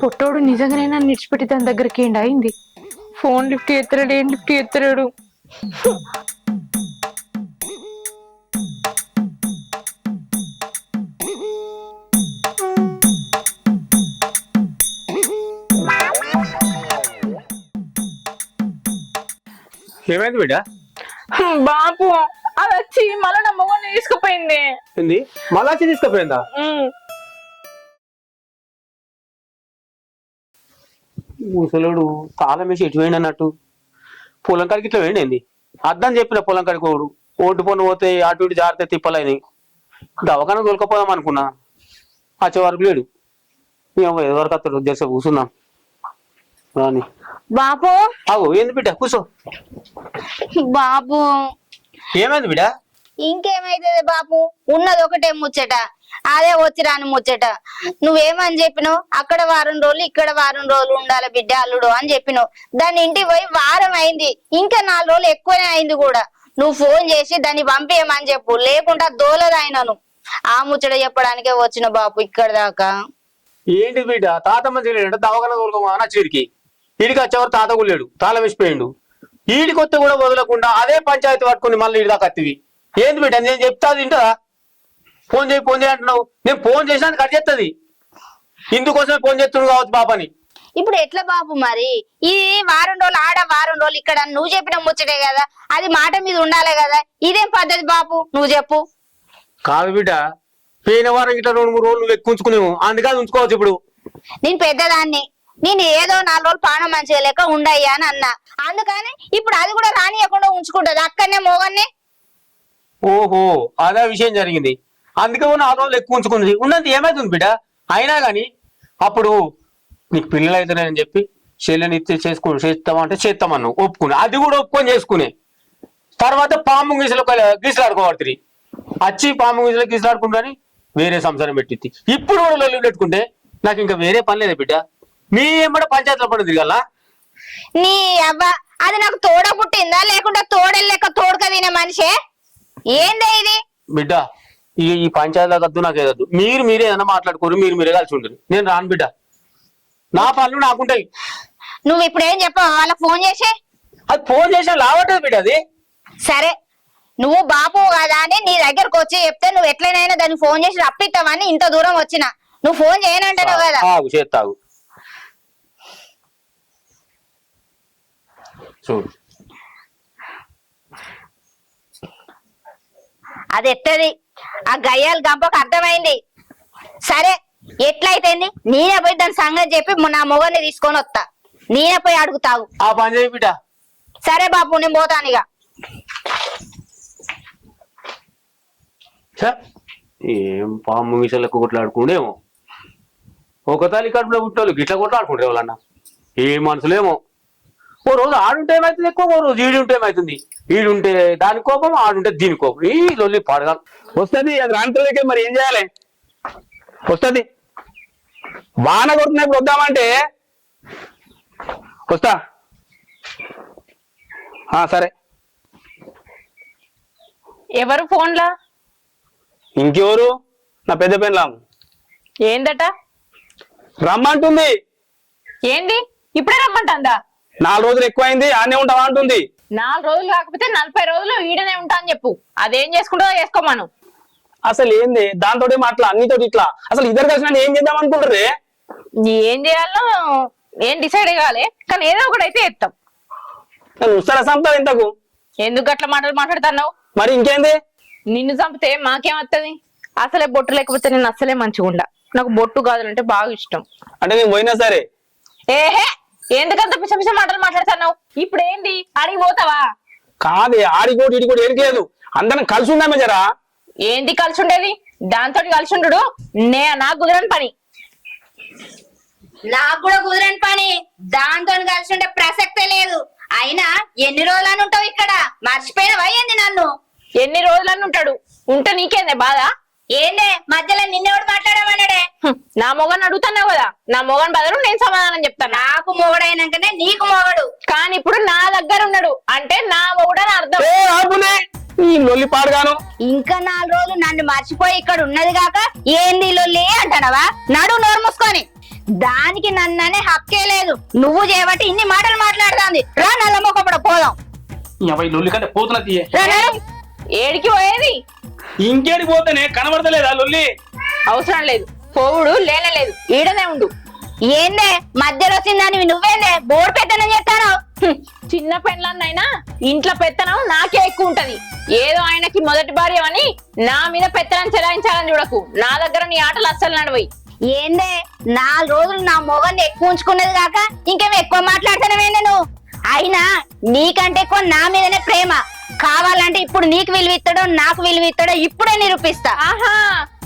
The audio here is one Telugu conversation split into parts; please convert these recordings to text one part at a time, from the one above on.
పొట్టోడు నిజంగానే నన్ను విడిచిపెట్టి దాని దగ్గరికి ఏంటి అయింది. ఫోన్ లిఫ్ట్ చేస్తాడు, ఏం లిఫ్ట్ చేస్తాడు. ఏమైంది బిడ్డ? బాపు అది వచ్చి మళ్ళీ నా మొగని తీసుకుపోయింది. ఏంది మళ్ళా వచ్చి తీసుకుపోయిందా? ముసలోడు తాళం వేసి ఎటు వేయండి అన్నట్టు పొలం కాడికి ఇట్లా వేయండి. ఏంది అర్థం చెప్పిన పొలం కాడికి ఓడు ఓటు పన్ను పోతే అటు ఇటు జాగ్రత్త తిప్పలేని దవకాన దొరకపోదాం అనుకున్నా. వచ్చే వరకు లేడు. ఎవరికి అతడు జరసే కూర్చున్నాం రాని. బాపు అవు ఏంది బిడ్డ కూర్చో. బాపు ఏమైంది బిడ్డ? ఇంకేమైతుంది బాపు, ఉన్నది ఒకటే ముచ్చట, అదే వచ్చి రాని ముచ్చట. నువ్వేమని చెప్పినావు, అక్కడ వారం రోజులు ఇక్కడ వారం రోజులు ఉండాలి బిడ్డ అల్లుడు అని చెప్పినావు. దాని ఇంటికి పోయి వారం అయింది, ఇంకా 4 రోజులు ఎక్కువనే అయింది కూడా. నువ్వు ఫోన్ చేసి దాన్ని పంపేయమని చెప్పు, లేకుండా దోలదాయినను. ఆ ముచ్చట చెప్పడానికే వచ్చిన బాపు ఇక్కడ దాకా. ఏంటి బిడ్డ తాతమ్మ తెలియడు దవకాన దొరకమా చిరికి ఈడికి వచ్చేవారు తాత కూడా తాళం వేసిపోయిండు. ఈడికి వస్తే కూడా వదలకుండా అదే పంచాయతీ పట్టుకుని మళ్ళీ ఈడి దాకా అత్తివి. ఏంది బిడ్డ నేను చెప్తా తింటదా? ఫోన్ చేయి అంటున్నావు. నేను ఫోన్ చేసినా కట్ చేస్తుంది. ఇందుకోసమే ఫోన్ చేస్తున్నాడు కావచ్చు బాబాని. ఇప్పుడు ఎట్లా బాబు మరి? ఈ వారం రోజులు ఆడ వారం రోజులు ఇక్కడ నువ్వు చెప్పిన ముచ్చటే కదా, అది మాట మీద ఉండాలి కదా. ఇదేం పద్ధతి బాబు, నువ్వు చెప్పు. కాదు బిడ్డ, పోయిన వారం ఇట్లా 2-3 రోజులు నువ్వు ఎక్కువ ఉంచుకునేవు, అందుకని ఉంచుకోవచ్చు. ఇప్పుడు నేను పెద్దదాన్ని, నేను ఏదో 4 రోజులు పానం మంచిగా లేక ఉండయ్యా అని అన్నా. అందుకని ఇప్పుడు అది కూడా రానియకుండా ఉంచుకుంటది అక్కడనే మోగన్నే. ఓహో అదే విషయం జరిగింది. అందుకే 4 రోజులు ఎక్కువ ఉంచుకున్నది. ఉన్నది ఏమైతుంది బిడ్డ? అయినా గాని అప్పుడు నీకు పిల్లలు అవుతున్నాయని చెప్పి చెల్లెని చేస్తామంటే చేస్తామన్నావు, ఒప్పుకునే. అది కూడా ఒప్పుకొని చేసుకునే తర్వాత పాము గీసలు గీసలాడుకోబడుతుంది. వచ్చి పాము గీసలు గీసలాడుకుంటాని వేరే సంసారం పెట్టింది. ఇప్పుడు కూడా లొల్లి పెట్టుకుంటే నాకు ఇంకా వేరే పని లేదా బిడ్డ? మీ ఏమంటే పంచాయతీలో పడి తిరగాల? నీ అవ్వ అది నాకు తోడ పుట్టిందా, లేకుండా తోడెళ్ళక తోడుక తినే మనిషే? ఏందే ఇది బిడ్డ? ఈ పంచాయతీలో వద్దు, నాకు ఏదద్దు. మీరే ఏదైనా మాట్లాడుకోరు, మీరే కలిసి ఉంటుంది. నేను రాను బిడ్డ, నా పనులు నాకుంటాయి. నువ్వు ఇప్పుడు ఏం చెప్పావు వాళ్ళకి ఫోన్ చేసి? అది ఫోన్ చేసినా లావట్లేదు బిడ్డ. అది సరే, నువ్వు బాపు కదా అని నీ దగ్గరకు వచ్చి చెప్తే నువ్వు ఎట్లనైనా దాన్ని ఫోన్ చేసి రప్పిస్తావని ఇంత దూరం వచ్చిన. నువ్వు ఫోన్ చేయనంటావు కదా. చేస్తావు చూడు. అది ఎత్తది, ఆ గయ్యాల గంపకు అర్థమైంది. సరే ఎట్లయితేంది, నేనే పోయి దాని సంగతి చెప్పి నా మొగన్ని తీసుకొని వస్తా. నేనే పోయి అడుగుతావు. ఆ పని చేయి బిడ్డ. సరే బాపు, నేను పోతాను ఇక. ఏం పాము విషయాలకు కొట్లాడుకుండేమో. ఒక తల్లి కడుపులో పుట్టోళ్ళు గిట్ల కొట్లాడుకుంటారు వాళ్ళన్న. ఏ మనుషులేమో. ఓ రోజు ఆడుంటే ఏమవుతుంది ఎక్కువ, ఓ రోజు ఈడుంటే ఏమవుతుంది. ఈడుంటే దాని కోపం, ఆడుంటే దీని కోపం. ఈ లొల్లి పాడగా వస్తుంది. అది రాంట్లోకే మరి ఏం చేయాలి? వస్తుంది. వాన కొడుతున్నప్పుడు వద్దామంటే వస్తా. సరే. ఎవరు ఫోన్లా? ఇంకెవరు? నా పెద్ద పెన్లాం. ఏందట? రమ్మంటుంది. ఏంది ఇప్పుడే రమ్మంటుందా? 4 రోజులు ఎక్కువైంది, ఆనే ఉంటావా అంటుంది. 4 రోజులు కాకపోతే 40 రోజులు ఈడనే ఉంటా అని చెప్పు. అదేం చేసుకుంటుందో చేసుకోమను. అసలు ఏంది దాంతో అట్లా అన్నితో ఇట్లా? అసలు ఇద్దరు కలిసి ఏం చేద్దాం అనుకుంటారే? ఏం చేయాలో ఏం డిసైడ్ కాలే, కానీ ఏదో ఒకటి అయితే ఎత్తాం. నేను ఉస్తారా చంపుతావు ఇంతకు? ఎందుకు అట్లా మాట్లాడుతున్నావు? మరి ఇంకేంది? నిన్ను చంపితే మాకేమవుతుంది? అసలే బొట్టు లేకపోతే నేను అసలే మంచిగా ఉండా. నాకు బొట్టు గాజులంటే బాగా ఇష్టం. అంటే నేను పోయినా సరే. ఏహే, ఎందుకంత పిచ్చ మాటలు మాట్లాడుతున్నావు? ఇప్పుడు ఏంది అడిగి పోతావా? కాదే, ఆడికోటి ఇడికోటి ఏరికేదు, అందరం కలిసి ఉందామే జరా. ఏంది కలిసి ఉండేది? దాంతో కలిసి ఉండు నాకు కుదరని పని. నాకు కూడా కుదరని పని. దాంతో కలిసి ఉండే ప్రసక్తే లేదు. అయినా ఎన్ని రోజులని ఉంటావు ఇక్కడ? మర్చిపోయినవా ఏంది నన్ను? ఎన్ని రోజులని ఉంటాడు? ఉంటే నీకేందే బాధ? ఏందే మధ్యలో నిన్నెవడు మాట్లాడమన్నాడే? నా మొగన్ అడుగుతున్నావు కదా, నా మొగన్ బదులు నేను సమాధానం చెప్తాను. నాకు మొగడైనాకనే నీకు మొగడు. కానీ ఇప్పుడు నా దగ్గర ఉన్నాడు అంటే నా మొగుడని అర్థం. ఈ లొల్లి పాడుగాను. ఇంకా 4 రోజులు నన్ను మర్చిపోయి ఇక్కడ ఉన్నది కాక ఏంది లొల్లి అంటానవా? నడు నోరు మూసుకొని. దానికి నన్ననే హక్కే లేదు. నువ్వు చేయబట్టి ఇన్ని మాటలు మాట్లాడుతుంది. రా నల్లమొకప్పుడు పోదాం. అబ్బాయి లొల్లి కంటే పోతున్నా తీయే. రా, నడు. ఏడికి పోయేది? ఇంకేడికి పోతేనే కనబడతలేదా లొల్లి? అవసరం లేదు, పోవుడు లేనలేదు, ఈడనే ఉండు. ఏందే మధ్యలో వచ్చిందని నువ్వేందే బోర్డు పెత్తనం చేస్తాను. చిన్న పెళ్ళన్నైనా ఇంట్లో పెత్తనం నాకే ఎక్కువ ఉంటది. ఏదో ఆయనకి మొదటి భార్య అని నా మీద పెత్తనం చెలాయించాలని చూడకు. నా దగ్గర నీ ఆటలు అస్సలు నడవయి. ఏందే 4 రోజులు నా మొగన్ని ఎక్కువ ఉంచుకున్నది కాక ఇంకేమో ఎక్కువ మాట్లాడుతున్నావేందే నువ్వు? అయినా నీకంటే ఎక్కువ నా మీదనే ప్రేమ. కావాలంటే ఇప్పుడు నీకు విలువిస్తాడో నాకు విలువిస్తాడో ఇప్పుడే నిరూపిస్తా. ఆహా,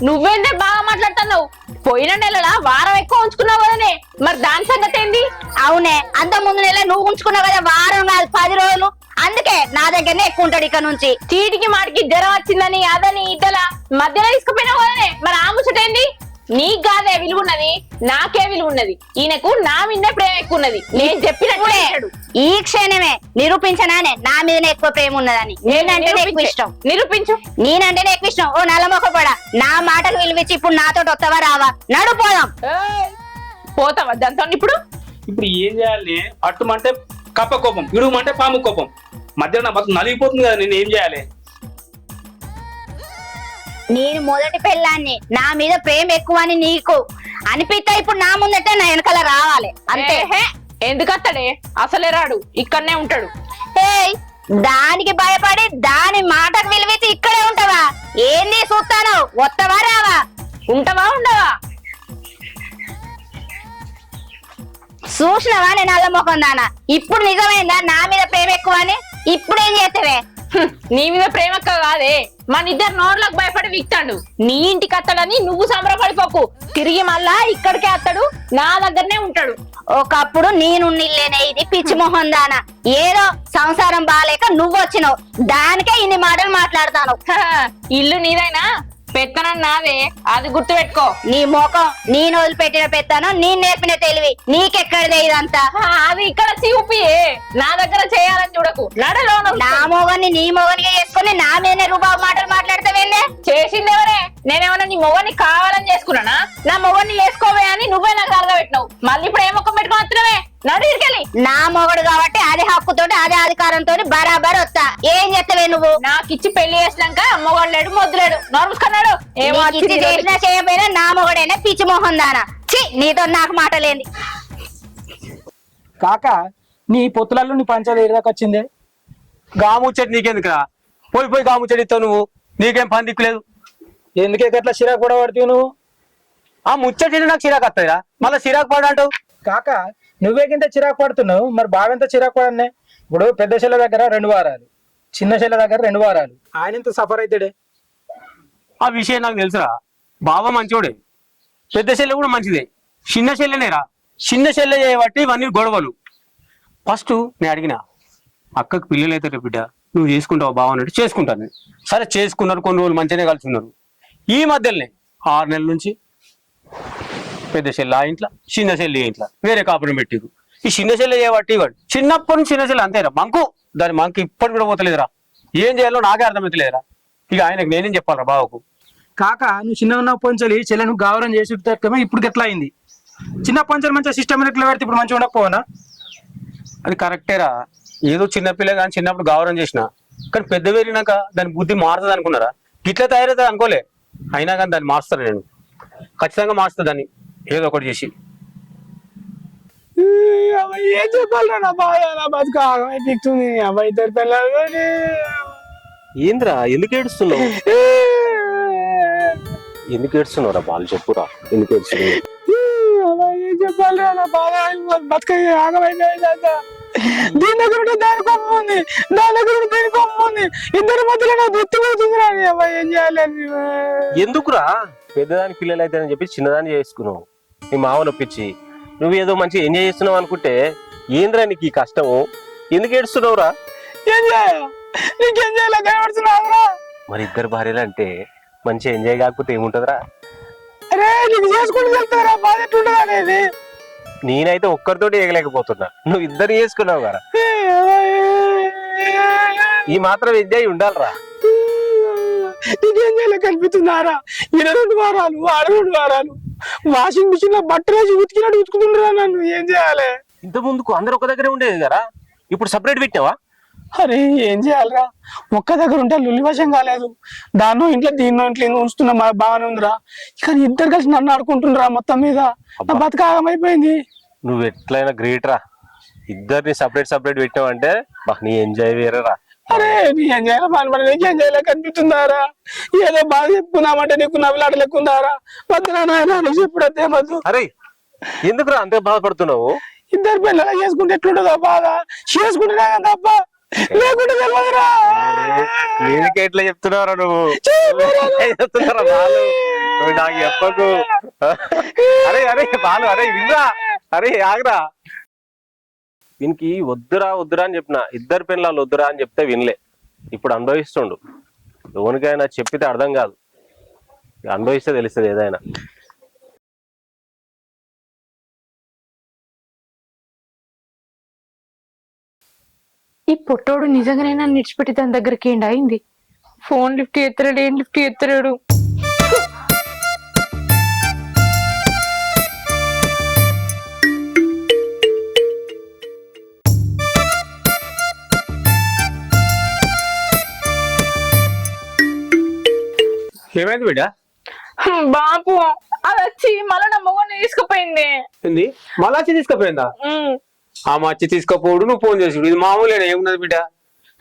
నువ్వేందే బాగా మాట్లాడుతున్నావు? పోయిన నెలలా వారం ఎక్కువ ఉంచుకున్నావు కదనే, మరి దాని సంగతి ఏంది? అవునే, అంత ముందు నెల నువ్వు ఉంచుకున్నావు కదా, వారం కాదు 10 రోజులు. అందుకే నా దగ్గరనే ఎక్కువ ఉంటాడు ఇక నుంచి. చీటికి మాటికి జ్వరం వచ్చిందని అదని ఇద్దలా మధ్యలో తీసుకుపోయినావు కదనే, మరి ఆ ముచ్చటేంది? నీకు కాదే విలువ ఉన్నది, నాకే విలువ ఉన్నది. ఈయనకు నా మీదే ప్రేమ ఎక్కువ ఉన్నది. నేను చెప్పినట్టు ఈ క్షణమే నిరూపించనానే నా మీదనే ఎక్కువ ప్రేమ ఉన్నదని. నేనంటేనే ఎక్కువ ఇష్టం. నిరూపించు. నేనంటేనే ఎక్కువ ఇష్టం. ఓ నల్లమొకపడా, నా మాటకు విలువిచ్చి ఇప్పుడు నాతో వస్తావా రావా? నడు పోదాం. పోతావా దాంతో? ఇప్పుడు ఇప్పుడు ఏం చేయాలి? అట్టుమంటే కప్ప కోపం, ఇడుమంటే పాము కోపం. మధ్య నా బతుకు నలిగిపోతుంది కదా, నేను ఏం చేయాలి? నేను మొదటి పెళ్ళాన్ని, నా మీద ప్రేమ ఎక్కువ అని నీకు అనిపిస్తా. ఇప్పుడు నా ముందటే నా వెనకాల రావాలి అంతే. ఎందుకత్తడే? అసలే రాడు, ఇక్కడనే ఉంటాడు. ఏయ్, దానికి భయపడి దాని మాటకు విలువిచ్చి ఇక్కడే ఉంటావా? ఏంది చూస్తాను, వస్తావా రావా? ఉంటావా ఉండవా? చూసినవా నేను నల్లమొఖం దానా? ఇప్పుడు నిజమైందా నా మీద ప్రేమ ఎక్కువ అని? ఇప్పుడు ఏం చేస్తావే? నీ మీద ప్రేమక్క కాదే, మన ఇద్దరు నోర్లకు భయపడి విక్తాడు. నీ ఇంటికి అత్తడని నువ్వు సంబరపడిపోకు. తిరిగి మళ్ళా ఇక్కడికే అత్తడు, నా దగ్గరనే ఉంటాడు. ఒకప్పుడు నేను నిల్లేనే ఇది పిచ్చి మొహం దానా. ఏదో సంసారం బాలేక నువ్వు వచ్చినావు, దానికే ఇన్ని మాటలు మాట్లాడతాను. ఇల్లు నీదైనా పెత్తనం నాదే, అది గుర్తు పెట్టుకో. నీ ముఖం నేను వదిలిపెట్టిన పెత్తాను, నేను నేర్పిన తెలివి నీకెక్కడిదే ఇదంతా? అది ఇక్కడ చూపియే, నా దగ్గర చేయాలని చూడకు. నడలోను నా మొగన్ని నీ మొగనిగా చేసుకుని నా మీదనే రూబాబు మాటలు మాట్లాడతావేందే? చేసింది ఎవరే? నేనేమన్నా నీ మొగన్ని కావాలని చేసుకున్నానా? నా మొగన్ని వేసుకోవే అని నువ్వే నాకు అరగబెట్టినావు. మళ్ళీ ఇప్పుడు ఏ ముఖం పెట్టుకుని వస్తున్నావే? నడు ఇరికెళ్ళి. నా మొగడు కాబట్టి అదే హక్కుతోటి అదే అధికారంతో బరాబర్ వస్తా. ఏం చెప్తావే నువ్వు? నాకిచ్చి పెళ్లి చేసినాక మొగడు లేడు మొద్దులేడు, నోర్ముసుకున్నాడు. ఏమో చేసినా చేయకపోయినా నా మొగడైనా పిచ్చి మొహం దానా. ఛీ, నీతో నాకు మాటలేంది. కాక నీ పొత్తులలో నీ పంచాలు ఏడు దాకా వచ్చిందే? గాముచ్చటి నీకెందుకురా? పోయి గాముచ్చటి ఇస్తావు నువ్వు. నీకేం పని దిక్కులేదు. ఎందుకే గట్లా చిరాకు కూడా పడుతావు నువ్వు? ఆ ముచ్చటి నాకు చిరాకు వస్తాయిరా, మళ్ళీ చిరాకు పడంటావు. కాక నువ్వేకింత చిరాకు పడుతున్నావు, మరి బావెంత చిరాకు పడనే? ఇప్పుడు పెద్ద చెల్ల దగ్గర 2 వారాలు, చిన్న చెల్ల దగ్గర 2 వారాలు. ఆయన ఎంత సఫర్ అవుతాడే? ఆ విషయం నాకు తెలుసురా. బావ మంచోడే, పెద్ద చెల్లె కూడా మంచిదే, చిన్న చెల్లెనేరా. చిన్న చెల్లె చేయబట్టి ఇవన్నీ గొడవలు. ఫస్ట్ నేను అడిగిన అక్కకు పిల్లలు అయితే బిడ్డ నువ్వు చేసుకుంటావు బావ అన్నట్టు. చేసుకుంటాను. సరే చేసుకున్నారు, కొన్ని రోజులు మంచిగానే కలిసి ఉన్నారు. ఈ మధ్యలోనే 6 నెలల నుంచి పెద్ద చెల్లె ఆ ఇంట్లో, చిన్న చెల్లె ఇంట్లో వేరే కాపురం పెట్టిరు. ఈ చిన్న చెల్లె చేయబట్టి వాడు చిన్నప్పటి నుంచి చిన్న చెల్లె అంతేరా మంకు. దాని మంకు ఇప్పటి కూడా పోతలేదురా. ఏం చేయాలో నాకే అర్థమవుతలేదురా. ఇక ఆయనకు నేనేం చెప్పాలరా బావకు? కాక నువ్వు చిన్న ఉన్న పొంచలి చెల్లెను గావరం చేసి ఉడతామో ఇప్పుడు ఎట్లా అయింది? చిన్న పొంచలు మంచిగా సిస్టమ్ ఎట్లా పెడితే ఇప్పుడు మంచిగా ఉండకపోవనా? అది కరెక్టేరా. ఏదో చిన్నపిల్ల కానీ చిన్నప్పుడు గౌరవం చేసిన, కానీ పెద్ద పెరిగినాక దాని బుద్ధి మారుతుంది అనుకున్నారా? గిట్లా తయారవుతుంది అనుకోలే. అయినా కానీ దాన్ని మారుస్తాను నేను, ఖచ్చితంగా మారుస్తా దాన్ని ఏదో ఒకటి చేసి. ఏం చెప్పాలరా నా బాధ, నా బతుకు ఆగమైపోతుంది. అబ్బాయి ఇద్దరు పిల్లలు. ఏంద్రా ఎందుకు ఏడుస్తున్నావు? ఎందుకు ఏడుస్తున్నావురా? వాళ్ళు చెప్పురా ఎందుకు ఏడుస్తున్నావు? ఏం చెప్పాలరా నా బాధ, బతుక ఆగమైపోయింది. దీని దగ్గర ఉంటే దాని కొమ్మ ఉంది, దాని దగ్గర ఉంటే దీని కొమ్మ ఉంది. ఇద్దరి మధ్యలో నా గుర్తు పడుతుందిరా. అబ్బాయి ఏం చేయాలి? ఎందుకురా? పెద్దదాని పిల్లలు అయితేనని చెప్పి చిన్నదాన్ని చేసుకున్నావు. నీ మావ నొప్పించి నువ్వు ఏదో మంచిగా ఎంజాయ్ చేస్తున్నావు అనుకుంటే ఏంద్రా నీకు ఈ కష్టము? ఎందుకు ఏడుస్తున్నావురా? ఏం చేయాలి? నీకేం చేయాలి? కనబడుతున్నావురా? మరి ఇద్దరు భార్యలు అంటే మంచిగా ఎంజాయ్ కాకపోతే ఏముంటదిరా? అరే నీకు చేసుకుంటూ వెళ్తారా? బాధ ఎట్లుంటది అనేది. నేనైతే ఒక్కరితోటి ఏగలేకపోతున్నా, నువ్వు ఇద్దరు చేసుకున్నావు కదా. ఈ మాత్రం ఎంజాయ్ ఉండాలిరా. నీకేం చేయాలి కనిపిస్తున్నారా? ఈడ 2 వారాలు, ఆడ 2 వారాలు. వాషింగ్ మిషన్ లో బట్టలు వేసి ఉతికినట్టు ఉతుకుతుండ్రా నన్ను. ఏం చేయాలి? ఇంత ముందుకు అందరు ఒక దగ్గరే ఉండేది కదా, ఇప్పుడు సపరేట్ పెట్టినావా? అరే ఏం చేయాలిరా, ఒక్క దగ్గర ఉంటే లొల్లి వశం కాలేదు. దాన్నో ఇంట్లో దీన్నో ఇంట్లో ఉంచుతున్నా బాగానే ఉందిరా. కానీ ఇద్దరు కలిసి నన్ను ఆడుకుంటుండ్రా మొత్తం మీద. నా బతకాగమైపోయింది. నువ్వు ఎట్లయినా గ్రేట్ రా, ఇద్దరిని సపరేట్ పెట్టావంటే నీ ఎంజాయ్ వేరేరా. అరే నీ ఏం చేయాలి బాధపడి నీకు ఏం చేయాలి కనిపిస్తుందారా? ఏదో బాధ చెప్పుకుందామంటే నీకు నవ్వులాట లెక్కుందారా? వద్దురా నాయన నువ్వు చెప్పుడతే వద్దు. అరే ఎందుకురా అంతే బాధపడుతున్నావు? ఇద్దరు పిల్లలు చేసుకుంటే ఎట్లుంటుందో బాధ. చేసుకుంటున్నా తప్ప లేకుంటే తెలియదురా. వీడికి ఎట్లా చెప్తున్నారా నువ్వు? చెప్తున్నారా బాలు? నువ్వు నాకు చెప్పకు. అరే అరే బాలు, అరే వినరా, అరే ఆగరా. దీనికి వద్దురా అని చెప్పిన, ఇద్దరు పిల్లలు వద్దురా అని చెప్తే వినలే. ఇప్పుడు అనుభవిస్తుండు. ఎవరికైనా చెప్పితే అర్థం కాదు, అనుభవిస్తే తెలుస్తుంది ఏదైనా. ఈ పొట్టోడు నిజంగానే నన్ను విడిచిపెట్టి దాని దగ్గరికి ఏంటి అయింది. ఫోన్ లిఫ్ట్ ఎత్తరాడు, ఏం లిఫ్ట్ ఎత్తరాడు. ఏమైంది బిడ్డ? బాపు అది వచ్చి మళ్ళీ నా మొగని తీసుకుపోయింది. ఏంది మళ్ళా వచ్చి తీసుకుపోయిందా? ఆ మచ్చి తీసుకపోడు, నువ్వు ఫోన్ చేసుడు, ఇది మామూలేనా? ఏమున్నది బిడ్డ?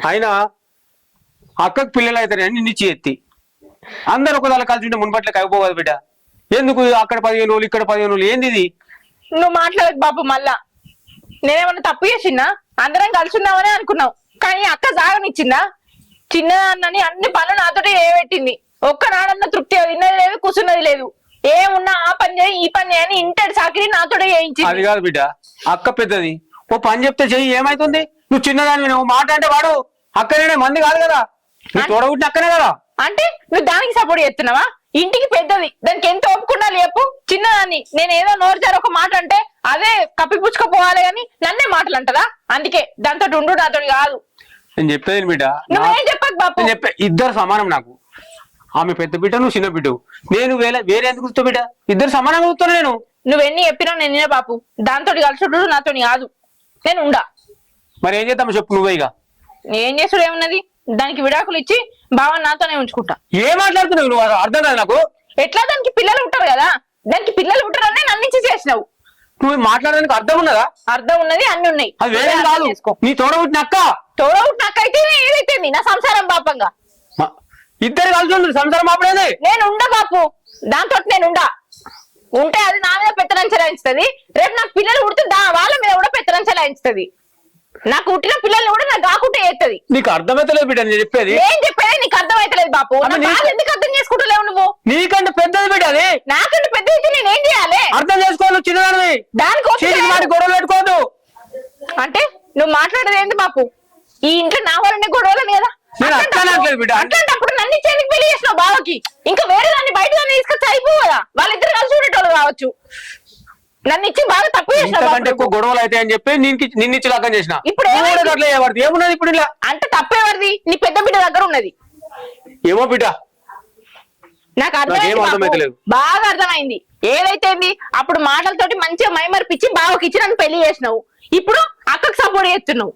అయినా అక్కకు పిల్లలు అవుతారని నిన్నిచ్చి ఎత్తి అందరు ఒకదాని కలిసి ఉంటే మున్పట్లకి అయిపోవాలి బిడ్డ. ఎందుకు అక్కడ 15 రోజులు ఇక్కడ 15 రోజులు? ఏంది ఇది? నువ్వు మాట్లాడదు బాపు. మళ్ళా నేనేమన్నా తప్పు చేసినా? అందరం కలిసి ఉన్నామని అనుకున్నావు, కానీ అక్క జాగనిచ్చిందా? చిన్నదాన్నని అన్ని పనులు నాతోటి ఏవెట్టింది. ఒక్కనాడన్న తృప్తి విన్నది లేదు, కూర్చున్నది లేదు. ఏమున్నా ఆ పని చేయి ఈ పని చేయని ఇంటడి సాకిరి నాతోటే చేయించింది. అది కాదు బిడ్డ, అక్క పెద్దది, ఓ పని చెప్తే చెయ్యి, ఏమైతుంది? నువ్వు చిన్నదాన్ని, నువ్వు మాట అంటే వాడు అక్కనే, మంది కాదు కదా, నువ్వు తోడబుట్టిన అక్కనే కదా. అంటే నువ్వు దానికి సపోర్ట్ చేస్తున్నావా? ఇంటికి పెద్దది, దానికి ఎంత ఒప్పుకున్నా చెప్పు. చిన్నదాన్ని నేను ఏదో నోరు జారి ఒక మాట అంటే అదే కప్పిపుచ్చుకోపోవాలి గాని నన్నే మాటలు అంటదా? అందుకే దాంతో ఉండు, నాతో కాదు. నేను చెప్పేది బిడ్డ, నువ్వేం చెప్పకు బాపు. నేను చెప్పే ఇద్దరు సమానం. నాకు ఆమె పెద్ద బిడ్డ, నువ్వు చిన్న బిడ్డ. నేను వేరే ఎందుకు కూర్చో బిడ్డ? ఇద్దరు సమానంగా కూర్చోను నేను. నువ్వెన్ని చెప్పినా నేను బాపు, దాంతో కలిసి నాతో కాదు, నేను ఉండా. మరి ఏం చేద్దాం చెప్పు నువ్వే. ఇక ఏం చేసుడు ఏమున్నది? దానికి విడాకులు ఇచ్చి బావని నాతోనే ఉంచుకుంటా. ఏం మాట్లాడుతున్నావు నువ్వు? అర్థం కాదు నాకు. ఎట్లా దానికి పిల్లలు ఉంటారు కదా, దానికి పిల్లలు ఉంటారని నన్ను ఇచ్చి చేసినావు. నువ్వు మాట్లాడడానికి అర్థం ఉన్నదా? అర్థం ఉన్నది, అన్ని ఉన్నాయి. అది వేరే కాదు, నీ తోడబుట్టిన అక్క. తోడవుట్ నాకైతే ఏదైతే నా సంసారం పాపంగా. ఇద్దరు కలిసి ఉంటుంది సంసారం ఆపడేది. నేను ఉండ బాపు, దాంతో నేను ఉంటే అది నా మీద పెత్తనం చెలాయిస్తుంది. రేపు నాకు పిల్లలు పుడితే వాళ్ళ మీద కూడా పెత్తనం చెలాయిస్తుంది. నాకు పుట్టిన పిల్లల్ని కూడా నాకు కాకుంటే చేస్తుంది. నీకు అర్థమైతలేదు బిడ్డ నేను చెప్పేది. నేను చెప్పేది నీకు అర్థమైతలేదు బాపు. ఎందుకు అర్థం చేసుకుంటలేవు నువ్వు? నీకంటే పెద్దది బిడ్డ అది. నాకంటే పెద్ద అయితే నేనేం చేయాలి? అర్థం చేసుకోవాలి చిన్నదానివి. దానికోసం గొడవలు పెట్టుకోవద్దు. అంటే నువ్వు మాట్లాడేది ఏంటి బాపు? ఈ ఇంట్లో నా వాళ్ళనే గొడవలని కదా. అట్లాంటప్పుడు నన్ను ఇచ్చేందుకు పెళ్లి చేసినావు బావకి? ఇంకా వేరే దాన్ని బయట దాన్ని తీసుకొచ్చి అయిపోదా? వాళ్ళిద్దరు కలిసి ఉండేటోళ్ళు కావచ్చు. నన్ను ఇచ్చి బాగా తప్పు చేసిన ఎక్కువ గొడవలు అయితే అని చెప్పి నిన్నిచ్చి లగ్గం చేసిన. ఇప్పుడు ఏమున్నది ఇప్పుడు ఇలా? అంటే తప్పేవరిది? నీ పెద్ద బిడ్డ దగ్గర ఉన్నది. ఏమో బిడ్డ, నాకు అర్థమైంది, బాగా అర్థమైంది. ఏదైతే అప్పుడు మాటలతోటి మంచిగా మైమర్పిచ్చి బావకి ఇచ్చి నన్ను పెళ్లి చేసినావు. ఇప్పుడు అక్కకు సపోర్ట్ చేస్తున్నావు.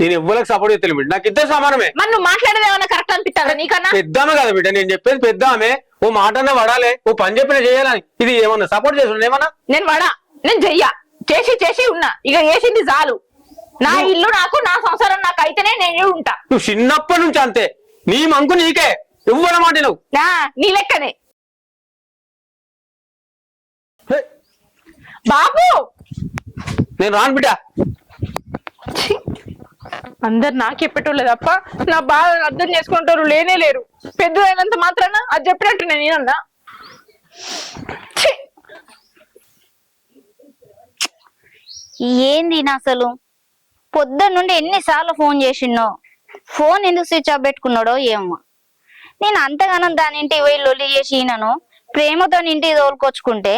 నేను ఎవ్వరికి సపోర్ట్ చేస్తాను బిడ్డ, నాకు ఇద్దరు సమానమే. మరి నువ్వు మాట్లాడేది ఏమన్నా కరెక్ట్ అనిపిస్తుందా నీకన్నా? పెద్దామే కదా బిడ్డ, నేను చెప్పేది పెద్ద ఆమె. ఓ మాటన్నా పడాలి, ఓ పని చెప్పినా చేయాలని. ఇది ఏమన్నా సపోర్ట్ చేస్తున్నా? ఏమన్నా నేను చెయ్యా, చేసి ఉన్నా. ఇక చేసింది చాలు. నా ఇల్లు నాకు, నా సంసారం నాకు అయితేనే నేను ఉంటా. నువ్వు చిన్నప్పటి నుంచి అంతే, నీ మంకు నీకే, ఎవ్వర మాట నువ్వు. నీ లెక్కనే బాబు. నేను రాను బిడ్డ. అందరు నాకు చెప్పేటోళ్ళు తప్ప నా బాధ అర్థం చేసుకునేటోళ్ళు లేనే లేరు. పెద్దదైనంత మాత్రాన అది చెప్పినట్టు నేనన్నా. ఏంది అసలు? పొద్దున్న నుండి ఎన్నిసార్లు ఫోన్ చేసిన్నో, ఫోన్ ఎందుకు స్విచ్ ఆఫ్ పెట్టుకున్నాడో ఏమో. నేను అంతగానం దాని ఇంటికి పోయి లొల్లి చేసి ఈయనను ప్రేమతో ఇంటికి తోలుకొచ్చుకుంటే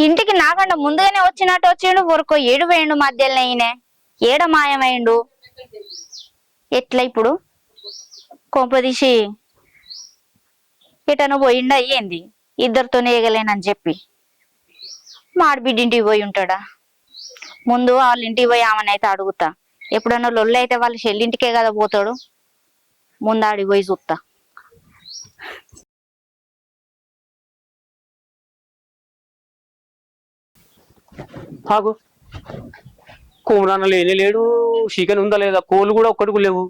ఇంటికి నాకంటే ముందుగానే వచ్చినట్టు వచ్చిండు. ఊరుకో ఏడు వేయండు మధ్యలో ఈయనే ఏడ మాయమైండు. ఎట్లా ఇప్పుడు? కొంపదీసి ఎటనో పోయిండా ఏంది? ఇద్దరితోనే ఎగలేనని చెప్పి మా ఆడబిడ్డింటికి పోయి ఉంటాడా? ముందు వాళ్ళ ఇంటికి పోయి ఆమెనైతే అడుగుతా. ఎప్పుడన్నా లొల్లి అయితే వాళ్ళ చెల్లింటికే కదా పోతాడు. ముందు ఆడికి పోయి చూస్తా. ఆగు, కుమరాన్న లేనే లేడు, చికెన్ ఉందా లేదా, కోళ్ళు కూడా ఒక్కడికి లేవు.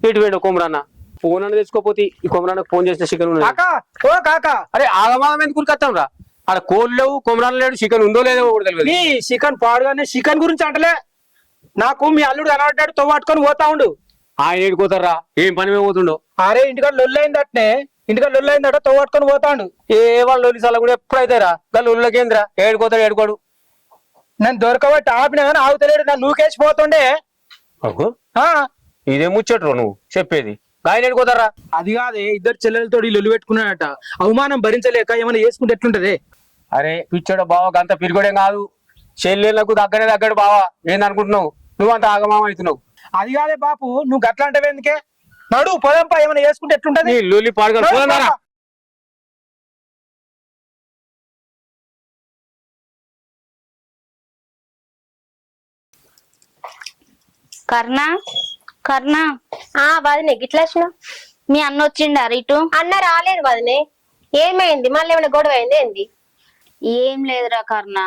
ఎటు వేడు కుమరాన్న? ఫోన్ అన్న తెచ్చుకోపోతే ఈ కుమరాన్నకు ఫోన్ చేసిన చికెన్ ఉన్నది. కాకా ఓ కాకా, అరే ఆగమాగం ఎందుకు ఉరికొత్తాం రా? ఆడ కోళ్ళు లేవు, కుమరాన్న లేడు, చికెన్ ఉందో లేదో కూడా తెలియదు. నీ చికెన్ పాడుగానే చికెన్ గురించి అంటలే. నాకు మీ అల్లుడు కనబడ్డాడు, తవ్వాటుకొని పోతా ఉండు. ఆయన ఏడుకోతారా? ఏం పని మీద పోతుండో? అరే ఇంటికాడ లొల్లైందట్నే, ఇంటికాడ లొల్లైందట, తవ్వాటుకొని పోతాండు. ఏ వాళ్ళు ఒలిసాల కూడా ఎప్పుడైతే రా గల్లు ఉళ్ళకేంద్రా? ఏడుకోతాడు ఏడుకోడు. నన్ను దొరకబట్టి ఆపినా కానీ ఆగుతలేడు, నన్ను నూకేసి పోతుండే. అగో, ఆ ఇదే ముచ్చట్రు నువ్వు చెప్పేది. ఆయన ఏడుకోతారా? అది కాదే, ఇద్దరు చెల్లెలతో లొల్లి పెట్టుకున్నాడట. అవమానం భరించలేక ఏమైనా చేసుకుంటే ఎట్లుంటది? అరే పిచ్చోడు బావ, అంత పిరిగొడేం కాదు. చెల్లెళ్ళకు దగ్గర బావా, ఏందనుకుంటున్నావు? నువ్వు అంత ఆగమామ అవుతున్నావు. అది కాదే బాపు, నువ్వు గట్లా అంటే ఎందుకే? నడు పొలంపా, ఏమైనా చేసుకుంటే ఎట్లుంటది? నీ లొల్లి పాడుగా కర్ణ కర్ణ, వదినే గిట్లా వచ్చినావు? మీ అన్న వచ్చిండా ఇటు? అన్న రాలేదు వదినే. ఏమైంది? మళ్ళీ ఏమైనా గొడవ అయింది ఏంది? ఏం లేదురా కర్ణ,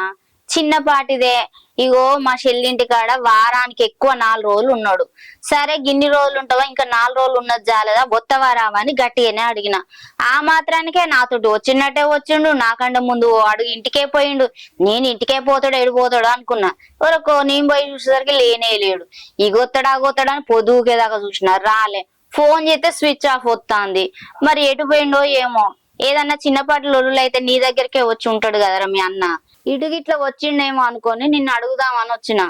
చిన్నపాటిదే. ఇగో మా చెల్లింటి కాడ వారానికి ఎక్కువ 4 రోజులు ఉన్నాడు. సరే గిన్ని రోజులు ఉంటావా, ఇంకా 4 రోజులు ఉన్నది జాలదా, బొత్తవారావని గట్టిగానే అడిగిన. ఆ మాత్రానికే నాతోటి వచ్చినట్టే వచ్చిండు. నాకంటే ముందు అడుగు ఇంటికే పోయిండు. నేను ఇంటికే పోతాడు ఎడిపోతాడు అనుకున్నా. ఎవరకో నేను పోయి చూసేసరికి లేనే లేడు. ఇగొత్తడా అని పొద్దుకేదాకా చూసిన, రాలే. ఫోన్ చేస్తే స్విచ్ ఆఫ్ వస్తుంది. మరి ఎటు పోయిండో ఏమో. ఏదన్నా చిన్నపాటి లొల్లులు అయితే నీ దగ్గరికే వచ్చి ఉంటాడు కదరా మీ అన్న. ఇటు గిట్లా వచ్చిండేమో అనుకొని నిన్ను అడుగుదామని వచ్చిన.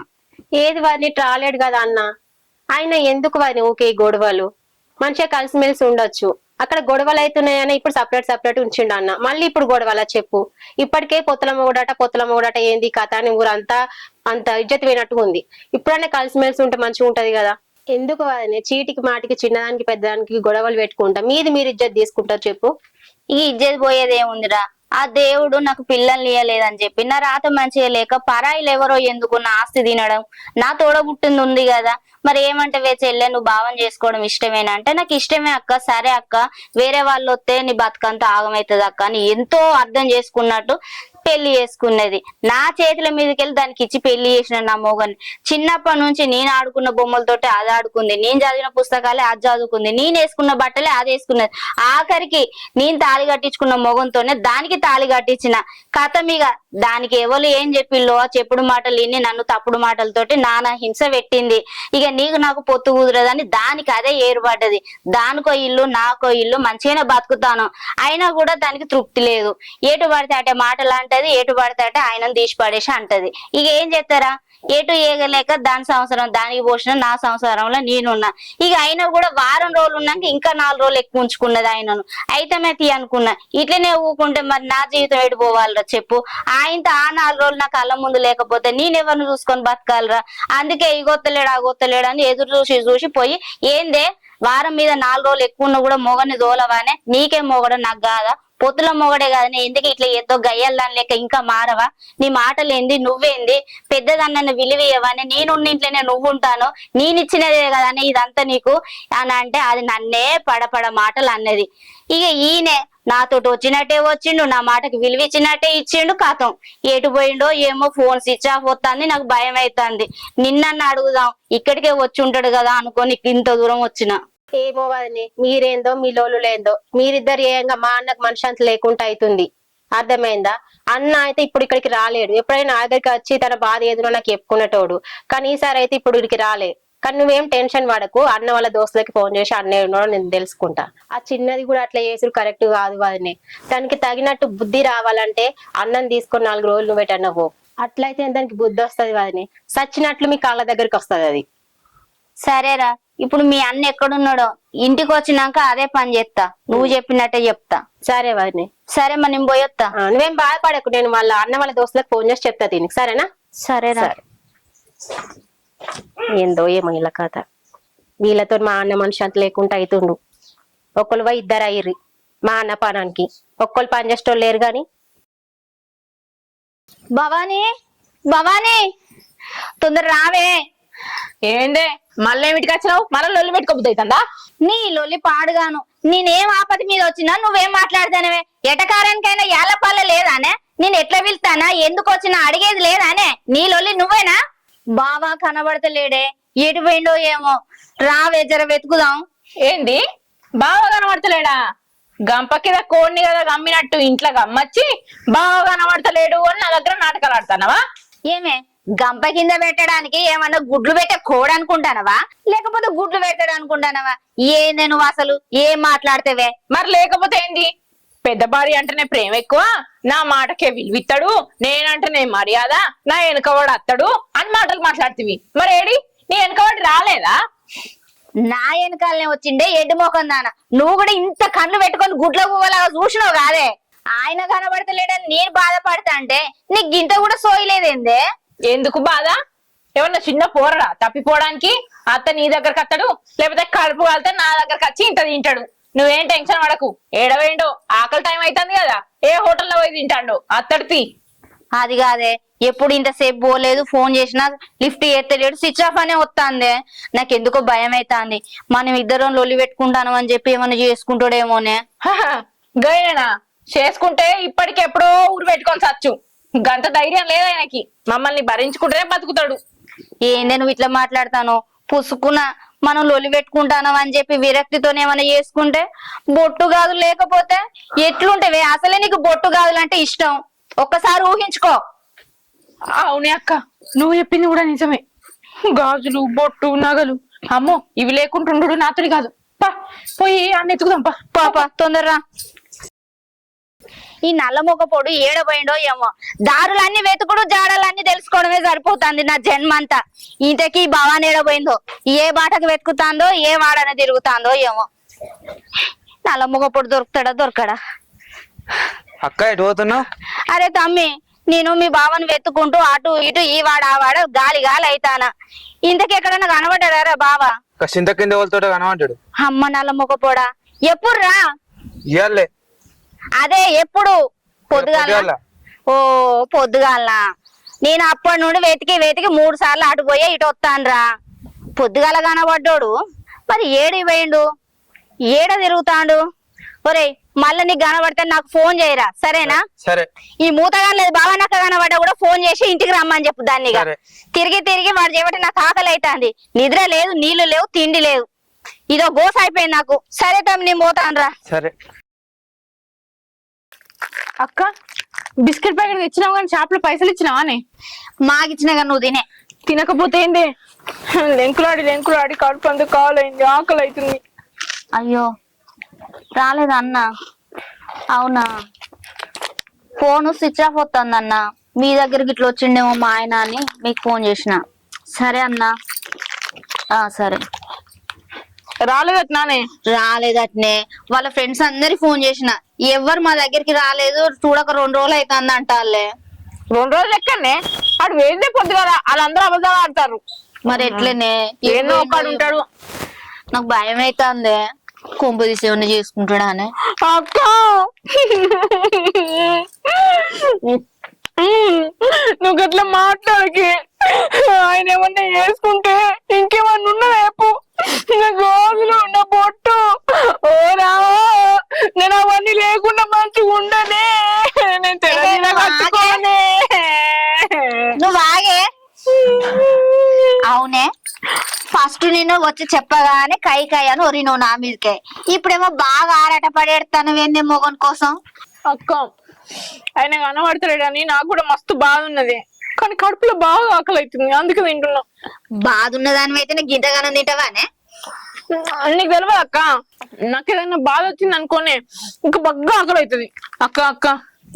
ఏది వదిలి రాలేడు కదా అన్న. ఆయన ఎందుకు వదిలి ఊకే ఈ గొడవలు? మంచిగా కలిసిమెలిసి ఉండొచ్చు. అక్కడ గొడవలు అవుతున్నాయని ఇప్పుడు సపరేట్ ఉంచిండు అన్న. మళ్ళీ ఇప్పుడు గొడవలా చెప్పు? ఇప్పటికే పొత్తుల మొగుడట ఏంది కథ అని ఊరంతా అంత ఇజ్జత్ పోయినట్టుగా ఉంది. ఇప్పుడన్నా కలిసిమెలిసి ఉంటే మంచిగా ఉంటది కదా. ఎందుకు వదిలి చీటికి మాటికి చిన్నదానికి పెద్దదానికి గొడవలు పెట్టుకుంటా మీరు ఇజ్జత్ తీసుకుంటారు చెప్పు? ఈ ఇజ్జత్ పోయేదేముందిరా, ఆ దేవుడు నాకు పిల్లల్ని ఇయ్యలేదని చెప్పి నా రాత మంచిగా లేక పరాయిలు ఎవరో ఎందుకు నా ఆస్తి తినడం. నా తోడబుట్టింది ఉంది కదా, మరి ఏమంటే చెల్లె నువ్వు భావం చేసుకోవడం ఇష్టమేనా అంటే, నాకు ఇష్టమే అక్క. సరే అక్క, వేరే వాళ్ళు వస్తే నీ బతుకంతా ఆగమవుతుంది అక్క అని ఎంతో అర్థం చేసుకున్నట్టు పెళ్లి చేసుకున్నది. నా చేతుల మీదకెళ్ళి దానికి ఇచ్చి పెళ్లి చేసిన నా మొగని. చిన్నప్పటి నుంచి నేను ఆడుకున్న బొమ్మలతోటి అది ఆడుకుంది, నేను చదివిన పుస్తకాలే అది చదువుకుంది, నేను వేసుకున్న బట్టలే అది వేసుకున్నది. ఆఖరికి నేను తాళి కట్టించుకున్న మొగంతోనే దానికి తాళి కట్టించిన కథమిగ. దానికి ఎవరు ఏం చెప్పిల్లో చెప్పుడు మాటలు విని నన్ను తప్పుడు మాటలతోటి నానా హింస పెట్టింది. ఇక నీకు నాకు పొత్తు కుదరదని దానికి అదే ఏర్పడ్డది. దానికో ఇల్లు నాకో ఇల్లు, మంచిగానే బతుకుతాను. అయినా కూడా దానికి తృప్తి లేదు. ఏటు పడితే అటే మాటలు అంటది, ఏటు పడితే అటే ఆయనను తీసి పడేసి అంటది. ఇక ఏం చేస్తారా, ఎటు ఏగలేక దాని సంవత్సరం దానికి పోసిన, నా సంవత్సరంలో నేనున్నా. ఇక అయినా కూడా వారం రోజులు ఉన్నాక ఇంకా 4 రోజులు ఎక్కువ ఉంచుకున్నది ఆయనను. అయితేనే తీ అనుకున్నా. ఇట్లనే ఊకుంటే మరి నా జీవితం ఎడిపోవాలరా చెప్పు? ఆయనతో ఆ 4 రోజులు నా కళ్ళ ముందు లేకపోతే నేనెవరిని చూసుకొని బతకాలరా? అందుకే ఇగొత్తలేడు ఆగొత్తలేడు అని ఎదురు చూసి పోయి, ఏందే వారం మీద 4 రోజులు ఎక్కువ ఉన్నా కూడా మొగని దోలవానే, నీకే మొగడం నాకు కాదా? పొత్తుల మొగడే కాదని ఎందుకు ఇట్లా ఏదో గయ్యాలని లెక్క ఇంకా మారవా? నీ మాటలేంది, నువ్వేంది? పెద్దదన్న విలువయ్యవని నేనున్న ఇంట్లోనే నువ్వు ఉంటాను, నేనిచ్చినదే కదని ఇదంతా నీకు అని అంటే, అది నన్నే పడపడ మాటలు అన్నది. ఇక ఈయనే నాతోటి వచ్చినట్టే వచ్చిండు, నా మాటకి విలువ ఇచ్చినట్టే ఇచ్చిండు. కథం ఎటు పోయిండో ఏమో, ఫోన్ స్విచ్ ఆఫ్ వస్తుంది. నాకు భయం అవుతుంది. నిన్నన్న అడుగుదాం, ఇక్కడికే వచ్చి ఉంటాడు కదా అనుకొని ఇంత దూరం వచ్చిన. ఏమో వదిని, మీరేందో మీ లోలులేందో, మీరిద్దరు ఏంగా మా అన్నకు మనశ్శాంతి లేకుండా అవుతుంది. అర్థమైందా? అన్న అయితే ఇప్పుడు ఇక్కడికి రాలేడు. ఎప్పుడైనా నా దగ్గరికి వచ్చి తన బాధ ఏదో నాకు చెప్పుకునేటోడు. కానీ ఈసారి అయితే ఇప్పుడు ఇక్కడికి రాలే. కానీ నువ్వేం టెన్షన్ పడకు. అన్న వాళ్ళ దోస్తులకి ఫోన్ చేసి అన్నయ్య ఉన్నాడో నేను తెలుసుకుంటా. ఆ చిన్నది కూడా అట్లా చేసుడు కరెక్ట్ కాదు వదినే. దానికి తగినట్టు బుద్ధి రావాలంటే అన్నం తీసుకొని 4 రోజులు నువ్వు ఎటన్నా పో. అట్లయితే దానికి బుద్ధి వస్తుంది వదినే. సచ్చినట్లు మీ కాళ్ళ దగ్గరికి వస్తుంది అది. సరేరా, ఇప్పుడు మీ అన్న ఎక్కడున్నాడో ఇంటికి వచ్చినాక అదే పని చేస్తా, నువ్వు చెప్పినట్టే చెప్తా. సరే వదినే. సరే మరి నేను పోయొత్తా. నువ్వేం బాధపడకు, నేను వాళ్ళ అన్న వాళ్ళ దోస్తులకు ఫోన్ చేసి చెప్తా దీనికి. సరేనా? సరేరా. ఏందో ఏమో ఇలా కథ. వీళ్ళతో మా అన్న మనశ్శాంతి లేకుండా అవుతుండు. ఒకళ్ళు పోయి 2 అయ్యిర్రి మా అన్న పనానికి. ఒక్కళ్ళు పని చేసేటోళ్ళు లేరు గాని భవానీ భవానీ తొందర రావే. ఏందే మళ్ళీ ఏమిటికి వచ్చినావు? మళ్ళీ లొల్లి పెట్టుకోబుద్ది అవుతుందా? నీ లొల్లి పాడుగాను. నేనేం ఆపతి మీద వచ్చినా నువ్వేం మాట్లాడతానవే? ఎటకారానికైనా ఏళ్ళ లేదానే? నేను ఎట్లా పిలుస్తానా? ఎందుకు వచ్చినా అడిగేది లేదానే? నీ లొల్లి నువ్వేనా? బావా కనబడతలేడే, ఎటు పోయిండో ఏమో. రావే జర వెతుకుదాం. ఏంది బాగా కనబడతలేడా? గంప కింద కోడిని కదా గమ్మినట్టు ఇంట్లో గమ్మచ్చి బాగా కనబడతలేడు అని నా దగ్గర నాటకాలు ఆడతానవా? ఏమే గంప కింద పెట్టడానికి ఏమన్నా గుడ్లు పెట్టే కోడ్ అనుకుంటానవా, లేకపోతే గుడ్లు పెట్టాడు అనుకుంటానవా? ఏందే నువ్వు అసలు ఏం మాట్లాడితేవే? మరి లేకపోతే ఏంది? పెద్ద భార్య అంటేనే ప్రేమ ఎక్కువ, నా మాటకే విలువిస్తాడు, నేనంటేనే మర్యాద, నా వెనకవాడు అత్తడు అని మాటలు మాట్లాడుతీవి. మరి ఏడి నీ వెనకవాడు రాలేదా? నా వెనకాలనే వచ్చిండే ఎడ్డు మోకం దాన. నువ్వు కూడా ఇంత కళ్ళు పెట్టుకొని గుడ్ల పువ్వలాగా చూసినావు కాదే? ఆయన కనబడతలేడని నేను బాధపడతా అంటే నీకు గింత కూడా సోయలేదేందే? ఎందుకు బాధ? ఏమన్నా చిన్న పోరడా తప్పిపోవడానికి? అత్త నీ దగ్గరకు అత్తడు, లేకపోతే కడుపు కాలితే నా దగ్గరకు వచ్చి ఇంత తింటాడు. నువ్వేం టెన్షన్ పడకు. ఏడవేండో ఆకలి టైం అవుతుంది కదా, ఏ హోటల్లో పోయి తింటాడు అత్తడితి. అది కాదే, ఎప్పుడు ఇంతసేపు పోలేదు, ఫోన్ చేసినా లిఫ్ట్ ఎత్తలేడు, స్విచ్ ఆఫ్ అనే వస్తాందే. నాకు ఎందుకో భయం అవుతాంది. మనం ఇద్దరం లొల్లి పెట్టుకుంటాను అని చెప్పి ఏమన్నా చేసుకుంటాడేమోనే. గైనా చేసుకుంటే ఇప్పటికి ఎప్పుడో ఊరు పెట్టుకొని సచ్చు. గంత ధైర్యం లేదు ఆయనకి. మమ్మల్ని భరించుకుంటేనే బతుకుతాడు. ఏందే నువ్వు ఇట్లా మాట్లాడతాను? పుసుకున్నా మనం లొల్లి పెట్టుకుంటాను అని చెప్పి విరక్తితోనే ఏమైనా చేసుకుంటే బొట్టు గాజులు లేకపోతే ఎట్లుంటవే? అసలే నీకు బొట్టు గాజులు అంటే ఇష్టం. ఒక్కసారి ఊహించుకో. అవునే అక్క, నువ్వు చెప్పింది కూడా నిజమే. గాజులు, బొట్టు, నగలు, అమ్మో ఇవి లేకుంటుండు నాతోని కాదు. పా పోయి అన్ని ఎత్తుకుదాం. పాప తొందరరా. ఈ నల్ల మొగ పొడు ఏడబోయిండో ఏమో. దారులన్నీ వెతుకుడు, జాడలన్నీ తెలుసుకోవడమే సరిపోతుంది నా జన్మంతా. ఇంతకీ భవాన్ ఏడబోయిందో, ఏ బాటకు వెతుకుతాందో, ఏ వాడన తిరుగుతాందో ఏమో. నల్ల మొగ పొడు దొరుకుతాడా దొరకడా? అక్క ఎటు పోతున్నావు? అరే తమ్మి, నేను మీ బావని వెతుకుంటూ అటు ఇటు ఈ వాడ ఆ వాడ గాలి గాలి అయితానా. ఇంతకెక్కడన్నా కనబడ్డారా బావా? చింత కింద వాళ్ళతో కనబడ్డాడు. అమ్మ నల్ల మొగ పొడా, ఎప్పుడు రా? ఇయ్యాలే. అదే ఎప్పుడు? పొద్దుగాల. ఓ పొద్దుగాల. నేను అప్పటి నుండి వెతికి వెతికి 3 సార్లు అటు పోయా ఇటు వస్తానురా. పొద్దుగాల కనబడ్డాడు, మరి ఏడి పోయిండు, ఏడ తిరుగుతాడు? ఒరేయ్ మళ్ళీ నీకు కనబడితే నాకు ఫోన్ చేయరా, సరేనా? సరే. ఈ మూతగా లేదు బావా, నాకు కనబడ్డా కూడా ఫోన్ చేసి ఇంటికి రమ్మని చెప్పు దాన్ని. తిరిగి తిరిగి వాడు చేయబట్టి నాకు ఆకలి అవుతుంది. నిద్ర లేదు, నీళ్లు లేవు, తిండి లేదు. ఇదో గోస అయిపోయింది నాకు. సరే తమ్మి నేను పోతానురా. సరే. అక్క బిస్కెట్ ప్యాకెట్ తెచ్చినావు కానీ షాప్ లో పైసలు ఇచ్చినావానే? మాకిచ్చినా కానీ నువ్వు తినే. తినకపోతే ఏంది? లెంకులాడి కడుపు అంతా కాలైంది, ఆకలి అవుతుంది. అయ్యో రాలేదు అన్న. అవునా, ఫోన్ స్విచ్ ఆఫ్ వస్తుంది అన్న. మీ దగ్గరికి ఇట్లా వచ్చిండేమో మా ఆయన అని మీకు ఫోన్ చేసిన. సరే అన్న. సరే. రాలేదట్నానే? రాలేదట్నే. వాళ్ళ ఫ్రెండ్స్ అందరికి ఫోన్ చేసిన, ఎవరు మా దగ్గరికి రాలేదు, చూడక 2 రోజులు అవుతుంది అంటారులే. 2 రోజులు ఎక్కడనే? ఆడు వేస్తే పొద్దు కదా, వాళ్ళందరూ అబద్ధాలు ఆడతారు. మరి ఎట్లనే? ఏదో ఒకడు ఉంటాడు. నాకు భయం అవుతుంది, కొంపు తీసి ఏమన్నా చేసుకుంటాడా అని. అక్క నువ్వు గట్లా మాట్లాడకి. ఆయన ఏమన్నా వేసుకుంటే ఇంకేమన్నా ఉన్నదా చెప్పు? నా గాజులు, నా బొట్టు, ఓ రావా, నేను అవన్నీ లేకుండా మంచిగా ఉండనే. నేను తెలంగాణ కట్టుకోనే. నువ్వు ఆగే. అవునే, ఫస్ట్ నేను వచ్చి చెప్పగానే కై కై అని ఒరినవు నా మీదకే. ఇప్పుడేమో బాగా ఆరాట పడేస్తాను ఏంది మొగన్ కోసం. అక్క ఆయన కనబడతాడని నాకు కూడా మస్తు బాధ ఉన్నది, కానీ కడుపులో బాగా ఆకలి అవుతుంది, అందుకే తింటున్నా. బాధ ఉన్నదాని అయితే నాకు గింతగానం తింటావానే? నీకు తెలియదు అక్క, నాకు ఏదైనా బాధ వచ్చింది అనుకోనే ఇంకా బాగా ఆకలి అవుతుంది. అక్క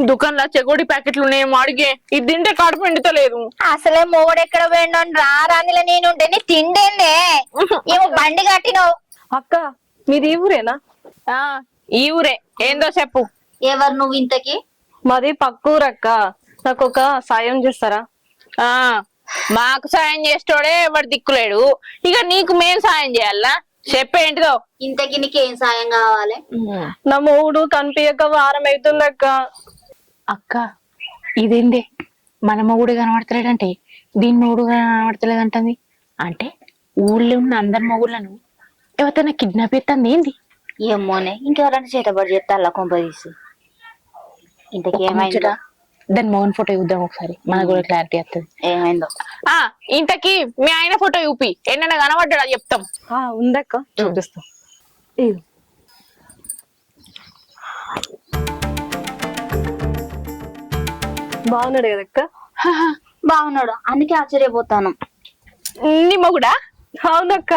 దుకాణంలో చెకోడి ప్యాకెట్లు ఉన్నాయి, అడిగే ఇది తింటే కడుపు ఎండుతలేదు. అసలే మొగడు ఎక్కడ పోయిండు అని రానిలో నేనుంటే నీ తిండేందే. ఏమో బండి కట్టినావు. అక్క మీది ఈ ఊరేనా? ఈ ఊరే. ఏందో చెప్పు. ఎవరు నువ్వు ఇంతకి? మాది పక్కూరక్క, నాకు ఒక సాయం చేస్తారా? మాకు సాయం చేసేటోడే ఎవరు దిక్కులేడు, ఇక నీకు మేం సాయం చేయాలా? చెప్పేంటిదో. ఇంతకి నీకేం సాయం కావాలి? నా మొగుడు కనిపించక వారం అవుతుంది అక్క. అక్క ఇదేందే మన మొగుడు కనబడతలేడంటే దీని మొగుడు కనబడతలేదంటుంది. అంటే ఊళ్ళో ఉన్న అందరి మొగుళ్ళను ఎవరైనా కిడ్నాప్ చేస్తుంది ఏంది? ఏమోనే ఇంకెవరైనా చేతబడి చేస్తే అలా కొంప తీసి ఇంతకేమైందో దాని మొగన్ ఫోటో చూద్దాం ఒకసారి, మనకు కూడా క్లారిటీ వస్తుంది. ఏమైందో ఇంతకి మీ ఆయన ఫోటో చూపి ఎన్న కనబడ్డా చెప్తాం. ఉందక్క చూపిస్తా. బాగున్నాడు కదక్క? బాగున్నాడు, అందుకే ఆశ్చర్యపోతాను. నీ మొగుడా? అవునక్క.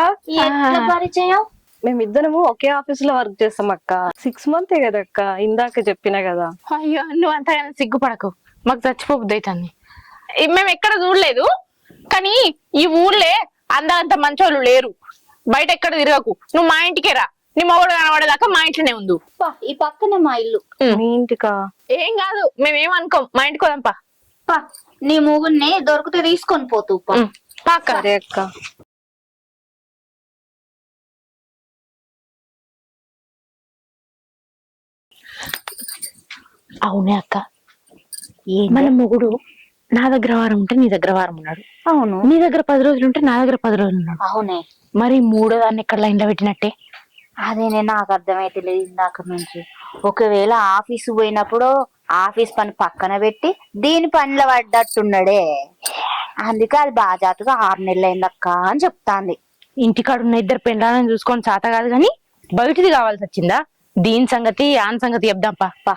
ఎట్లా పరిచయం? మేమిద్దరము ఒకే ఆఫీస్ లో వర్క్ చేస్తాం అక్క. 6 months కదక్క, ఇందాక చెప్పినా కదా. అయ్యో నువ్వు అంతగానే సిగ్గుపడకు, మాకు చచ్చిపోబుద్ది అవుతుంది. మేము ఎక్కడ చూడలేదు, కానీ ఈ ఊర్లే అంత మంచోళ్ళు లేరు. బయట ఎక్కడ తిరగకు, నువ్వు మా ఇంటికే రా. నీ మొగుడు కనబడేదాకా మా ఇంట్లోనే ఉండు. ఈ పక్కనే మా ఇల్లు. మీ ఇంటికా? ఏం కాదు, మేమేం అనుకోం, మా ఇంటికి వదంపా. నీ మొగుడిని దొరికితే తీసుకొని పోతూ పాక. సరే అక్క. అవునే అక్క, మన మొగుడు నా దగ్గర వారం ఉంటే నీ దగ్గర వారం ఉన్నాడు. అవును, నీ దగ్గర 10 రోజులు ఉంటే నా దగ్గర 10 రోజులు ఉన్నాడు. అవునే. మరి 3వ దాన్ని ఎక్కడ లైన్ లో పెట్టినట్టే? అదేనే నాకు అర్థమైతే లేదు ఇందాక నుంచి. ఒకవేళ ఆఫీసు పోయినప్పుడు ఆఫీస్ పని పక్కన పెట్టి దీని పనిలో పడ్డట్టున్నాడే, అందుకే అది బాజాతుగా 6 నెలలు అయిందక్క అని చెప్తాంది. ఇంటికాడున్న 2 పెండ్లాలను చూసుకొని చాత కాదు గాని బయటిది కావాల్సి వచ్చిందా? దీని సంగతి ఆన్ సంగతి చెప్దాం పా. పా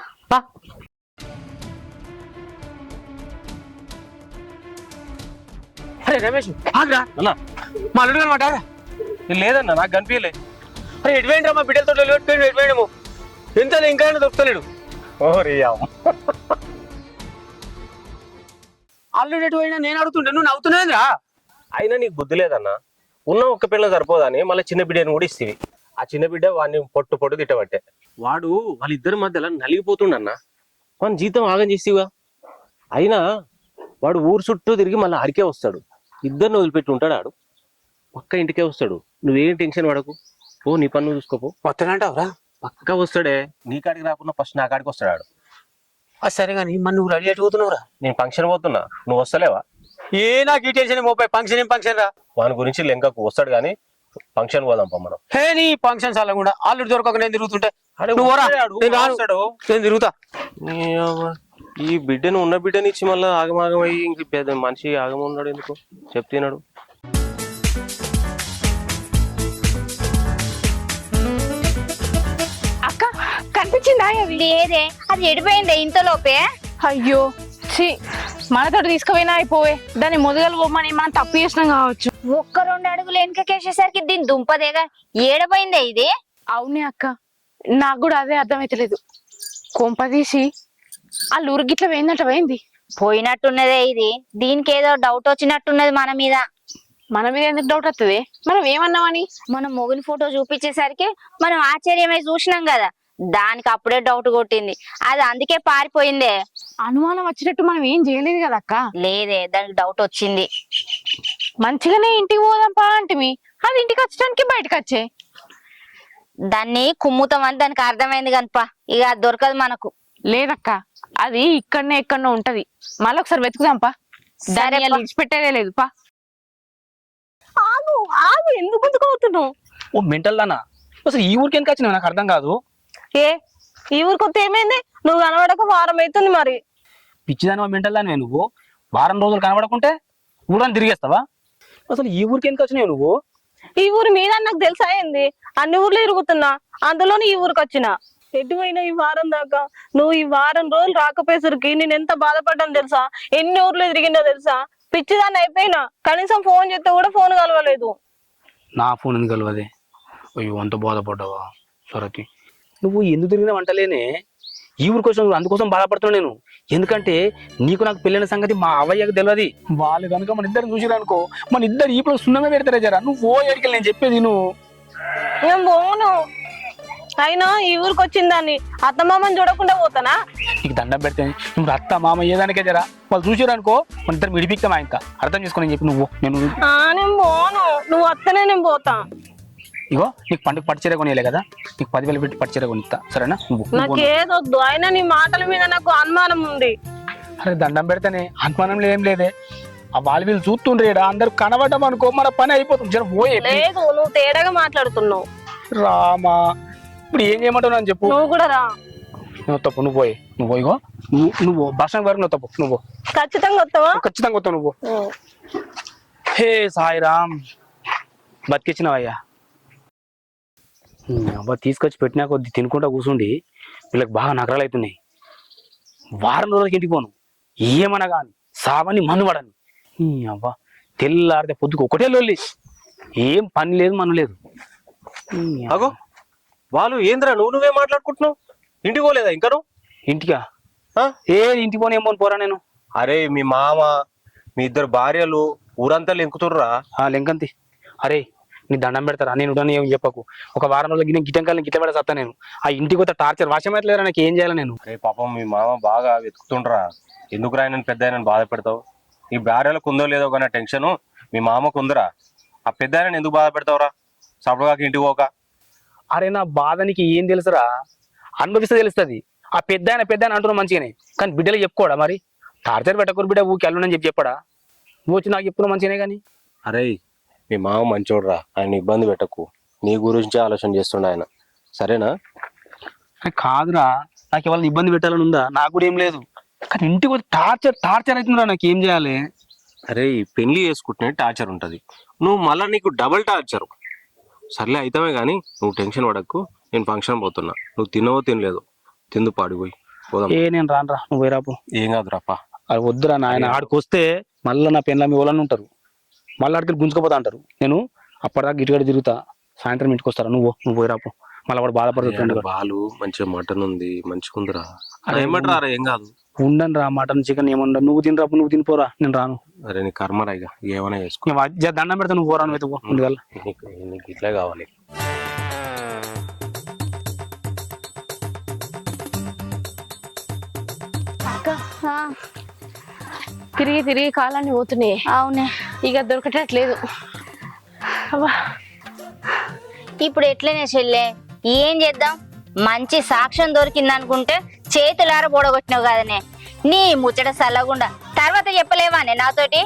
అరే రమేష్ ఆగ్రా అన్నా మా అల్లుడు అనమాట. లేదన్నా నాకు కనిపించలే. అరే ఎటువేంటి మా బిడ్డలతో ఎటువేండము ఎంత ఇంకా దొరుకుతలేడు. ఓరి అల్లుడు ఎటువైనా నేను అడుగుతుంటే నువ్వు నవ్వుతున్నావురా. అయినా నీకు బుద్ధి లేదన్నా. ఉన్న ఒక్క పిల్ల సరిపోదని మళ్ళీ చిన్న బిడ్డని కూడా ఇస్తేవి. ఆ చిన్న బిడ్డ వాడిని పొట్టు తిట్టబట్టే. వాడు వాళ్ళిద్దరి మధ్యలో నలిగిపోతుండన్నా. మన జీతం ఆగం చేసేవా. అయినా వాడు ఊరు చుట్టూ తిరిగి మళ్ళీ ఆడికే వస్తాడు. ఇద్దరిని వదిలిపెట్టి ఉంటాడు. ఆడు పక్క ఇంటికే వస్తాడు. నువ్వేం టెన్షన్ పడకు, ఓ నీ పన్ను చూసుకోపో. వస్తానంటావురా? పక్క వస్తాడే. నీ కాడికి రాకుండా ఫస్ట్ నా కాడికి వస్తాడు ఆడు. అది సరే కానీ మరి నువ్వు రెడీ ఎటు పోతున్నావురా? నేను ఫంక్షన్ పోతున్నా, నువ్వు వస్తలేవా? ఏ నాకు ఈ టెన్షన్ మోపై ఫంక్షన్ ఏం ఫంక్షన్ రా. వాని గురించి లెంకకు వస్తాడు కానీ ఫంక్షన్ పోదాం మనం. హే నీ ఫంక్షన్స్ అలా కూడా అల్లుడు దొరకక నేను తిరుగుతుంటే అడే నువ్వు రా, వస్తాడు, నేను రాను. వస్తాడు. నేను తిరుగుతా. ఈ బిడ్డను ఉన్న బిడ్డని ఇచ్చి మళ్ళీ ఆగమాగం అయ్యి ఇంక పెద్ద మనిషి ఆగమ ఉన్నాడు. ఎందుకు చెప్తున్నాడు? అక్క కనిపించిందా? లేదే, అది ఎడిపోయిందే ఇంతలోపే. అయ్యో ఛీ, మనతోటి తీసుకుపోయినా అయిపోవే. దాన్ని మొదలు పోమని మనం తప్పు చేసినాం కావచ్చు. 1-2 అడుగులు వెనకకేసేసరికి దీని దుంపదేగా ఏడపోయిందే ఇది. అవునే అక్క, నాకు కూడా అదే అర్థమైతలేదు. కొంపదీసి ఆ ఊరిగిట్ల పోయిందంట. పోయింది పోయినట్టున్నదే ఇది. దీనికి ఏదో డౌట్ వచ్చినట్టున్నది మన మీద. మన మీద ఎందుకు డౌట్ వస్తుంది? మనం ఏమన్నామని? మనం మొగుని ఫోటో చూపించేసరికి మనం ఆశ్చర్యమై చూసినాం కదా, దానికి అప్పుడే డౌట్ కొట్టింది. అది అందుకే పారిపోయిందే. అనుమానం వచ్చినట్టు మనం ఏం చేయలేదు కదా అక్క. లేదే, దానికి డౌట్ వచ్చింది. మంచిగానే ఇంటికి పోదాంపా అంటిమి, అది ఇంటికి వచ్చడానికి బయటకు వచ్చే. దాన్ని కుమ్ముతామని దానికి అర్థమైంది కనుపా, ఇక అది దొరకదు మనకు. లేదక్క, అది ఇక్కడనే ఎక్కడనో ఉంటది. మళ్ళీ ఒకసారి వెతుకుదాంపా. సరే దాన్ని విడిచిపెట్టేదే లేదు పా. ఆగు ఆగు, ఎందుకు గుంజుకోతున్నావు? ఓ మెంటల్ దానా, అసలు ఈ ఊరికి ఎందుకు వచ్చినావు నాకు అర్థం కాదు. ఏ ఈ ఊరికి వస్తే ఏమైంది? నువ్వు కనబడక వారం అవుతుంది. మరి పిచ్చిదాని మెంటల్ దానివే నువ్వు. వారం రోజులు కనబడకుంటే ఊరని తిరిగేస్తావా? అసలు ఈ ఊరికి ఎందుకు వచ్చినావు నువ్వు? ఈ ఊరు మీద నాకు తెలుసా ఏంది? అన్ని ఊర్లు తిరుగుతున్నా, అందులోని ఈ ఊరికి వచ్చిన. ఎటు పోయినా ఈ వారం దాకా నువ్వు ఈ వారం రోజులు రాకపోయేసరికి నేను ఎంత బాధపడ్డాను తెలుసా? ఎన్ని ఊర్లు తిరిగిందో తెలుసా? పిచ్చిదాన్ని అయిపోయినా. కనీసం ఫోన్ చేస్తే కూడా ఫోన్ కలవలేదు. నా ఫోన్ ఎందుకు కలవదే? అయ్యో అంత బాధపడ్డావా? సరకి నువ్వు ఎందుకు తిరిగినా వంటలేనే. ఈ ఊరికి వచ్చిన అందుకోసం బాధపడుతున్నా నేను. ఎందుకంటే నీకు నాకు పెళ్ళైన సంగతి మా అవ్వయ్యకు తెలియదు. వాళ్ళు కనుక మన ఇద్దరు చూసిరనుకో, మన ఇద్దరు ఇప్పుడు సున్నంగా పెడతారే జరా. నువ్వు ఓ ఎడికలు నేను చెప్పేది నువ్వు. నేను పోను. అయినా ఈ ఊరికి వచ్చిందాన్ని అత్తమామని చూడకుండా పోతానా? నీకు దండం పెడితే ఇప్పుడు అత్త మామ ఏదానికే జరా వాళ్ళు చూసిరనుకో మన ఇద్దరు విడిపిస్తామా. ఇంకా అర్థం చేసుకుని చెప్పి నువ్వు. నేను పోను. నువ్వు వస్తేనే నేను పోతా. ఇగో నీకు పండుగ పట్టుచీర కొనియలే కదా, నీకు 10,000 పెట్టి పట్టుచీర కొనిస్తా, సరేనా? నాకేదొద్దు. అయినా నీ మాటల మీద నాకు అనుమానం ఉంది. అరే దండం పెడితేనే అనుమానం ఏం లేదే ఆ వాళ్ళు వీళ్ళు చూస్తుండ్రేడా అందరు కనబడ్డం అనుకో మన పని అయిపోతుంది జర పోయే లేదు నువ్వు తేడాగా మాట్లాడుతున్నావు. రామా ఇప్పుడు ఏం చేయమంటావు అని చెప్పు. నువ్వు కూడా రా. నువ్వు తప్పు నువ్వు పోయి నువ్వు పోయిగో నువ్వు బస్ స్టాండ్ వరకు నువ్వు తప్పు నువ్వు ఖచ్చితంగా వస్తావా? ఖచ్చితంగా వస్తావు నువ్వు. హే సాయిరామ్ బతికిచ్చినావయ్యా. అబ్బా తీసుకొచ్చి పెట్టినా కొద్ది తినుకుంటా కూర్చుండి వీళ్ళకి బాగా నగరాలు అవుతున్నాయి. వారం రోజులకి ఇంటికి పోను ఏమన్నా కానీ సావని మన్ను పడని. అబ్బా తెల్లారితే పొద్దుకు ఒకటే లొల్లి, ఏం పని లేదు మన్ను లేదు. అగో వాళ్ళు ఏంద్రా నువ్వే మాట్లాడుకుంటున్నావు? ఇంటికి పోలేదా ఇంకా నువ్వు? ఇంటికా? ఆ? ఇంటికి పోనీ ఏం పోను పోరా నేను. అరే మీ మామ మీ ఇద్దరు భార్యలు ఊరంతా లెంకుతుర్రా. లెంకంతి. అరే నీ దండం పెడతారా నేను ఉండని ఏం చెప్పకు. ఒక వారం రోజులు గిన్నె గిట్టంకాలని గిట్ల పెడ సత్తా నేను. ఆ ఇంటికి పోతే టార్చర్ వాషమైతలేరా నాకు ఏం చేయాలి నేను. అరే పాపం మీ మామ బాగా వెతుకుతుండ్రా. ఎందుకు రాయనని పెద్ద ఆయన బాధ పెడతావు? ఈ భార్యలకు ఉందో లేదో కానీ టెన్షన్ మీ మామకు ఉందిరా. ఆ పెద్ద ఆయన ఎందుకు బాధ పెడతావురా? సపడగాక ఇంటికి పోక. అరే నా బాధ నీకు ఏం తెలుసురా, అనుభవిస్తే తెలుస్తుంది. ఆ పెద్ద ఆయన అంటున్నా మంచిగానే, కానీ బిడ్డలు చెప్పుకోడా మరి. టార్చర్ పెట్టకూరు బిడ్డ ఊకి అల్లునని చెప్పాడా? నువ్వు వచ్చి నాకు చెప్పుకున్నా మంచిగానే కానీ. అరే మీ మామ మంచోడ్రా, ఆయన ఇబ్బంది పెట్టకు. నీ గురించి ఆలోచన చేస్తుండ ఆయన, సరేనా? కాదురా నాకు ఎవరిని ఇబ్బంది పెట్టాలని ఉందా? నాకు కూడా ఏం లేదు, కానీ ఇంటికి వచ్చి టార్చర్ అవుతుందిరా. నాకు ఏం చేయాలి? అరే పెళ్లి చేసుకుంటేనే టార్చర్ ఉంటది, నువ్వు మళ్ళా నీకు డబుల్ టార్చర్. సర్లే అయితమే కానీ నువ్వు టెన్షన్ పడకు. నేను ఫంక్షన్ పోతున్నా, నువ్వు తినవో తినలేదు, తిందు పాడిపోయి పోదాం. నేను రానురా, నువ్వు వేరాపు. ఏం కాదు రాపా. అది వద్దురా నాయన, ఆడికి వస్తే మళ్ళీ నా పెళ్ళ మీ వాళ్ళని ఉంటారు, మళ్ళీ ఆడికి గుంజుకపోతా అంటారు. నేను అప్పటిదాకా ఇటుగడ తిరుగుతా, సాయంత్రం ఇంటికి వస్తారా. నువ్వు పోయిరాపు, మళ్ళీ వాడు బాధపడుతుంటాడు. బాలు మంచిగా మటన్ ఉంది, మంచిగా ఉందిరా. ఏమంటారా? ఏం కాదు, ఉండను రా. మటన్ చికెన్ ఏమన్నా నువ్వు తినరాపు, నువ్వు తినిపోరా, నేను రాను. అరే నీ కర్మరా, ఇక ఏమైనా చేసుకో. దండం పెడతా, నువ్వు పోరా, నువ్వు ముందుగా. నీకు ఇట్లే కావాలి. తిరిగి కాలాన్ని పోతున్నాయి. అవునే, ఇక దొరకటట్లేదు. ఇప్పుడు ఎట్లనే చెల్లె, ఏం చేద్దాం? మంచి సాక్ష్యం దొరికింది అనుకుంటే చేతులార పొడగొట్టినావు కదనే. నీ ముచ్చట సల్లగుండా తర్వాత చెప్పలేవానే నాతోటి?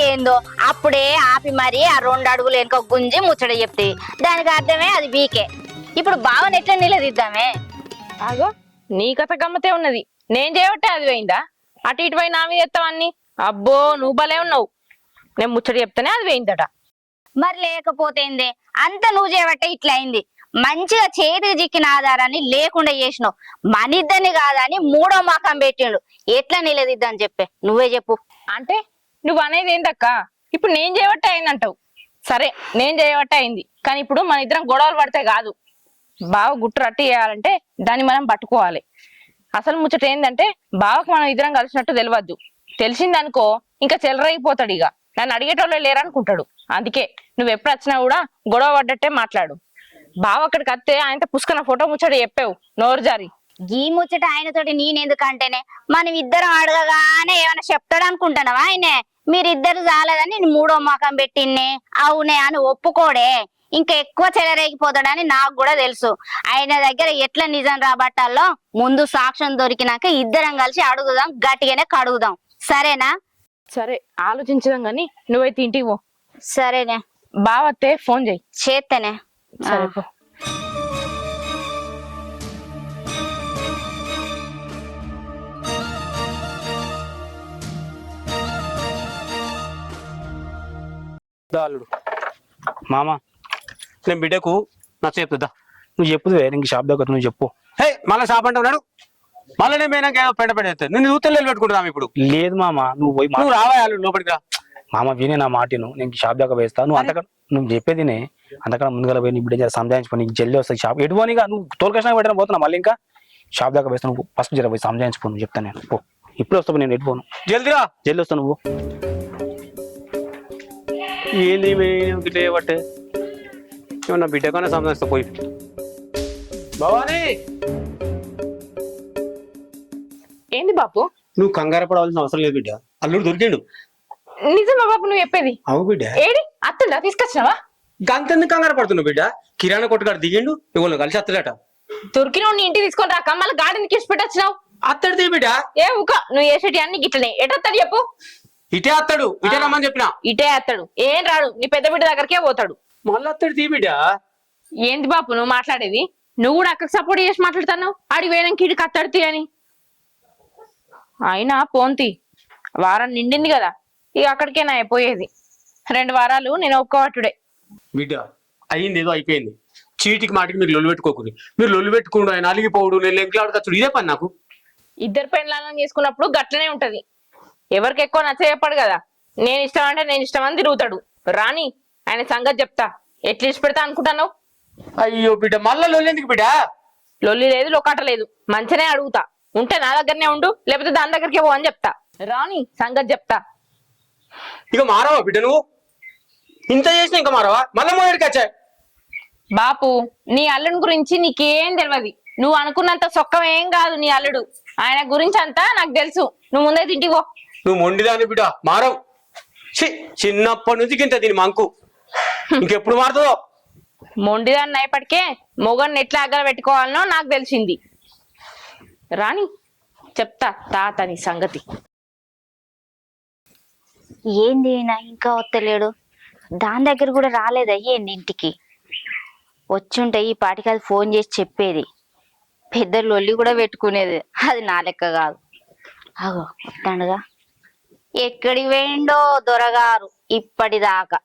ఏందో అప్పుడే ఆపి మరి ఆ 2 అడుగులు వెనుక గుంజి ముచ్చట చెప్తే దానికి అర్థమే అది బీకే. ఇప్పుడు బావని ఎట్లా నిలదీద్దామే? ఆగో నీ కథ గమ్మతే ఉన్నది. నేను చేయబట్టే అది పోయిందా? అటు ఇటు పోయి నా మీద ఎత్తావన్నీ. అబ్బో నువ్వు భలే ఉన్నావు. నేను ముచ్చట చెప్తానే అది పోయిందట. మరి లేకపోతేందే, అంత నువ్వు చేయబట్టే ఇట్లా అయింది. మంచిగా చేతికి చిక్కిన ఆధారాన్ని లేకుండా చేసినావు. మనిద్దరిని కాదని 3వ మకం పెట్టిండు. ఎట్లా నిలదీద్దాం చెప్పే, నువ్వే చెప్పు. అంటే నువ్వు అనేది ఏందక్క? ఇప్పుడు నేను చేయబట్టే అయిందంటావు. సరే నేను చేయబట్టే అయింది, కానీ ఇప్పుడు మన ఇద్దరం గొడవలు పడితే కాదు. బావ గుట్టు రట్టు చేయాలంటే దాన్ని మనం పట్టుకోవాలి. అసలు ముచ్చట ఏంటంటే బావకు మనం ఇద్దరం కలిసినట్టు తెలియద్దు. తెలిసిందనుకో ఇంకా చెలరైపోతాడు. ఇక నన్ను అడిగేటోళ్ళే లేరనుకుంటాడు. అందుకే నువ్వు ఎప్పుడు వచ్చినా కూడా గొడవ పడ్డట్టే మాట్లాడు. బావ అక్కడికి వస్తే ఆయనతో పుష్కన ఫోటో ముచ్చట చెప్పావు నోరు జారి. ఈ ముచ్చట ఆయనతోటి నేనెందుకంటేనే, మనం ఇద్దరం అడగగానే ఏమైనా చెప్తాడు అనుకుంటున్నావా? ఆయనే మీరిద్దరు చాలదని నేను 3వ మకం పెట్టిన్నే అవునే అని ఒప్పుకోడే. ఇంకా ఎక్కువ చెలరేగిపోతాడని నాకు కూడా తెలుసు. ఆయన దగ్గర ఎట్లా నిజం రాబట్టాలో ముందు సాక్ష్యం దొరికినాక ఇద్దరం కలిసి అడుగుదాం, గట్టిగానే కడుగుదాం. సరేనా? సరే ఆలోచించదాం గాని నువ్వైతే ఇంటికి పో. సరేనే. బావతే ఫోన్ చేయి. చేస్తేనే. సరే పో. అల్లుడు మామ, నేను బిడ్డకు నచ్చ చెప్తుందా? నువ్వు చెప్పుదే, ఇంక షాప్ దగ్గర నువ్వు చెప్పు. హే మళ్ళీ షాప్ అంటే ఉన్నాడు, మళ్ళీ నేను పోయినాక పెంట పెడతాను. నేను చూస్తే పెట్టుకుంటున్నాను ఇప్పుడు. లేదు మామ, నువ్వు రావా లోపలికి రా. మామ వినే నా మాటను, నేను షాప్ దాకా వేస్తా. నువ్వు అంతకన్నా నువ్వు చెప్పేదినే, అంతకన్నా ముందుగా పోయి నీ బిడ్డ సంజాయించుకో. నీకు జల్లి వస్తుంది షాప్ ఎటుపోనిగా. నువ్వు తోలుకృష్ణ పెట్టిన పోతున్నా, మళ్ళీ ఇంకా షాప్ దాకా వేస్తా. నువ్వు ఫస్ట్ జర పోయి సంజాయించుకో. నువ్వు చెప్తాను నేను పో. ఇప్పుడు వస్తావు, నేను ఎటుపోను. జల్దిరా, జల్లి వస్తావు నువ్వు. ఏంది గిట్టే బట్టే ఏమన్నా బిడ్డకన్నా సంబంధిస్తా పోయి. భవానీ, ఏంది బాపు? నువ్వు కంగారు పడవలసిన అవసరం లేదు బిడ్డ, అల్లుడు దొరికిండు. నిజమా బాపు నువ్వు చెప్పేది? అవు బిడ్డ. ఏడి అత్తుండా తీసుకొచ్చినావా? గంతెందుకు కంగారు పడుతున్నావు బిడ్డ? కిరాణా కొట్టుగాడు దిగిండు, ఇవాళ కలిసి అత్తలేట. దొరికిన ఇంటికి తీసుకొని రాక మళ్ళీ గాడిని కిసి పెట్టొచ్చినావు. అత్తడు తీ బిడ్డ. ఏ ఊక నువ్వు చేసేటి అన్ని గిట్లనే ఎటత్తాడు చెప్పు. ఇటే అత్తడు, ఇటే రమ్మని చెప్పిన. ఇటే అత్తాడు, ఏం రాడు, నీ పెద్ద బిడ్డ దగ్గరకే పోతాడు. మళ్ళీ అత్తడు తీ బిడ్డ. ఏంది బాపు నువ్వు మాట్లాడేది? నువ్వు కూడా అక్కకి సపోర్ట్ చేసి మాట్లాడుతున్నావు. ఆడి వేయడానికి ఇడికి అత్తడుతీ అని. అయినా పోంతి వారం నిండింది కదా, ఇక అక్కడికే నా పోయేది. 2 వారాలు నేను ఒక్కవాటుడే. బిడ్డ అయింది ఏదో అయిపోయింది. చీటికి మాటికి మీరు లొల్లు పెట్టుకోకూడదు. మీరు లొల్లు పెట్టుకుంటూ ఆయన అలిగిపోవడు, నేను లెంకులాడుకొచ్చుడు ఇదే పని నాకు. ఇద్దరు పెళ్ళాలను చేసుకున్నప్పుడు గట్లనే ఉంటది. ఎవరికి ఎక్కువ నచ్చ చెప్పాడు కదా. నేను ఇష్టం అంటే నేను ఇష్టం అని తిరుగుతాడు. రాని ఆయన సంగతి చెప్తా. ఎట్లా ఇచ్చి పెడతా అనుకుంటాను? అయ్యో బిడ్డ మళ్ళా లొల్లు ఎందుకు బిడ్డ? లొల్లి లేదు, లొకాట లేదు. మంచినే అడుగుతా. ఉంటే నా దగ్గరనే ఉండు, లేకపోతే దాని దగ్గరికి పో అని చెప్తా. రాని సంగతి చెప్తా. ఇక మారవా బిడ్డ నువ్వు? ఇంత చేసినా ఇంకా మారవా? మళ్ళా మోయడికి వచ్చా. బాపు నీ అల్లుడి గురించి నీకేం తెలియదు. నువ్వు అనుకున్నంత సొక్కం ఏం కాదు నీ అల్లుడు. ఆయన గురించి అంతా నాకు తెలుసు. నువ్వు ముందే ఇంటికి పో. నువ్వు మొండిదాని బిడ్డ, మారవు. చిన్నప్పటి నుంచి ఇంత దీని మంకు. ఇంకెప్పుడు మారుతుందో? మొండిదాన్ని అయిపటికే మొగన్ని ఎట్లా అగ్గర పెట్టుకోవాలనో నాకు తెలిసింది. రాని చెప్తా తాత నీ సంగతి. ఏంది నా ఇంకా వస్తలేడు? దాని దగ్గర కూడా రాలేదా ఏంది ఇంటికి? వచ్చుంటే ఈ పాటికి అది ఫోన్ చేసి చెప్పేది. పెద్ద లొల్లి కూడా పెట్టుకునేది. అది నా లెక్క కాదు. అగో వస్తాడుగా. ఎక్కడికి పోయిండో దొరగారు ఇప్పటిదాకా?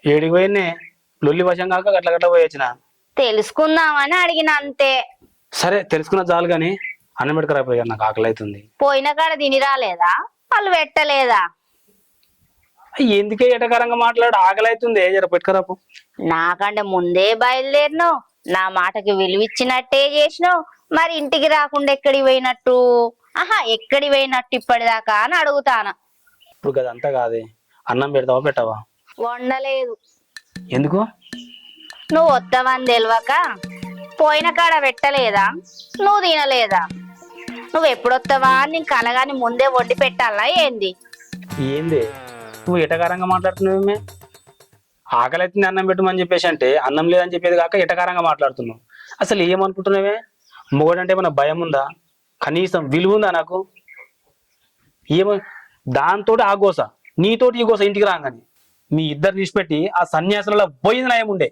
ఏడికి పోయినే లొల్లి వశం కాక గట్ల గట్ల పోయొచ్చిన. తెలుసుకుందామని అడిగిన అంతే. సరే తెలుసుకున్న చాలు గాని అన్నం పెట్టుకురాపోయా, నాకు ఆకలి అవుతుంది. పోయిన కాడ తిని రాలేదా? వాళ్ళు పెట్టలేదా? ఎందుకే ఎటకారంగా మాట్లాడు? ఆకలి అవుతుంది, జర పెట్టుకురాపు. నాకంటే ముందే బయలుదేరినావు, నా మాటకి విలువిచ్చినట్టే చేసినావు. మరి ఇంటికి రాకుండా ఎక్కడికి పోయినట్టు? ఎక్కడికి పోయినట్టు ఇప్పటిదాకా అని అడుగుతాను. ఇప్పుడు గదంతా కాదే, అన్నం పెడతావా పెట్టవా? వండలేదు. ఎందుకు? నువ్వు వస్తావని తెలియక. పోయిన కాడ పెట్టలేదా? నువ్వు తినలేదా? నువ్వు ఎప్పుడొస్తావా అని నేను కలగాని ముందే వండి పెట్టాలా ఏంది? ఏంది నువ్వు ఎటకారంగా మాట్లాడుతున్నావేమే? ఆకలి అవుతుంది అన్నం పెట్టమని చెప్పేసి అంటే అన్నం లేదని చెప్పేది కాక ఎటకారంగా మాట్లాడుతున్నావు. అసలు ఏమనుకుంటున్నావే? మొగడంటే ఏమన్నా భయం ఉందా? కనీసం విలువ ఉందా నాకు? ఏమో దాంతో ఆ గోస, నీతోటి ఈ గోస ఇంటికి రాగానే. మీ ఇద్దరు తీసిపెట్టి ఆ సన్యాసులలో పోయింది నయం ఉండే.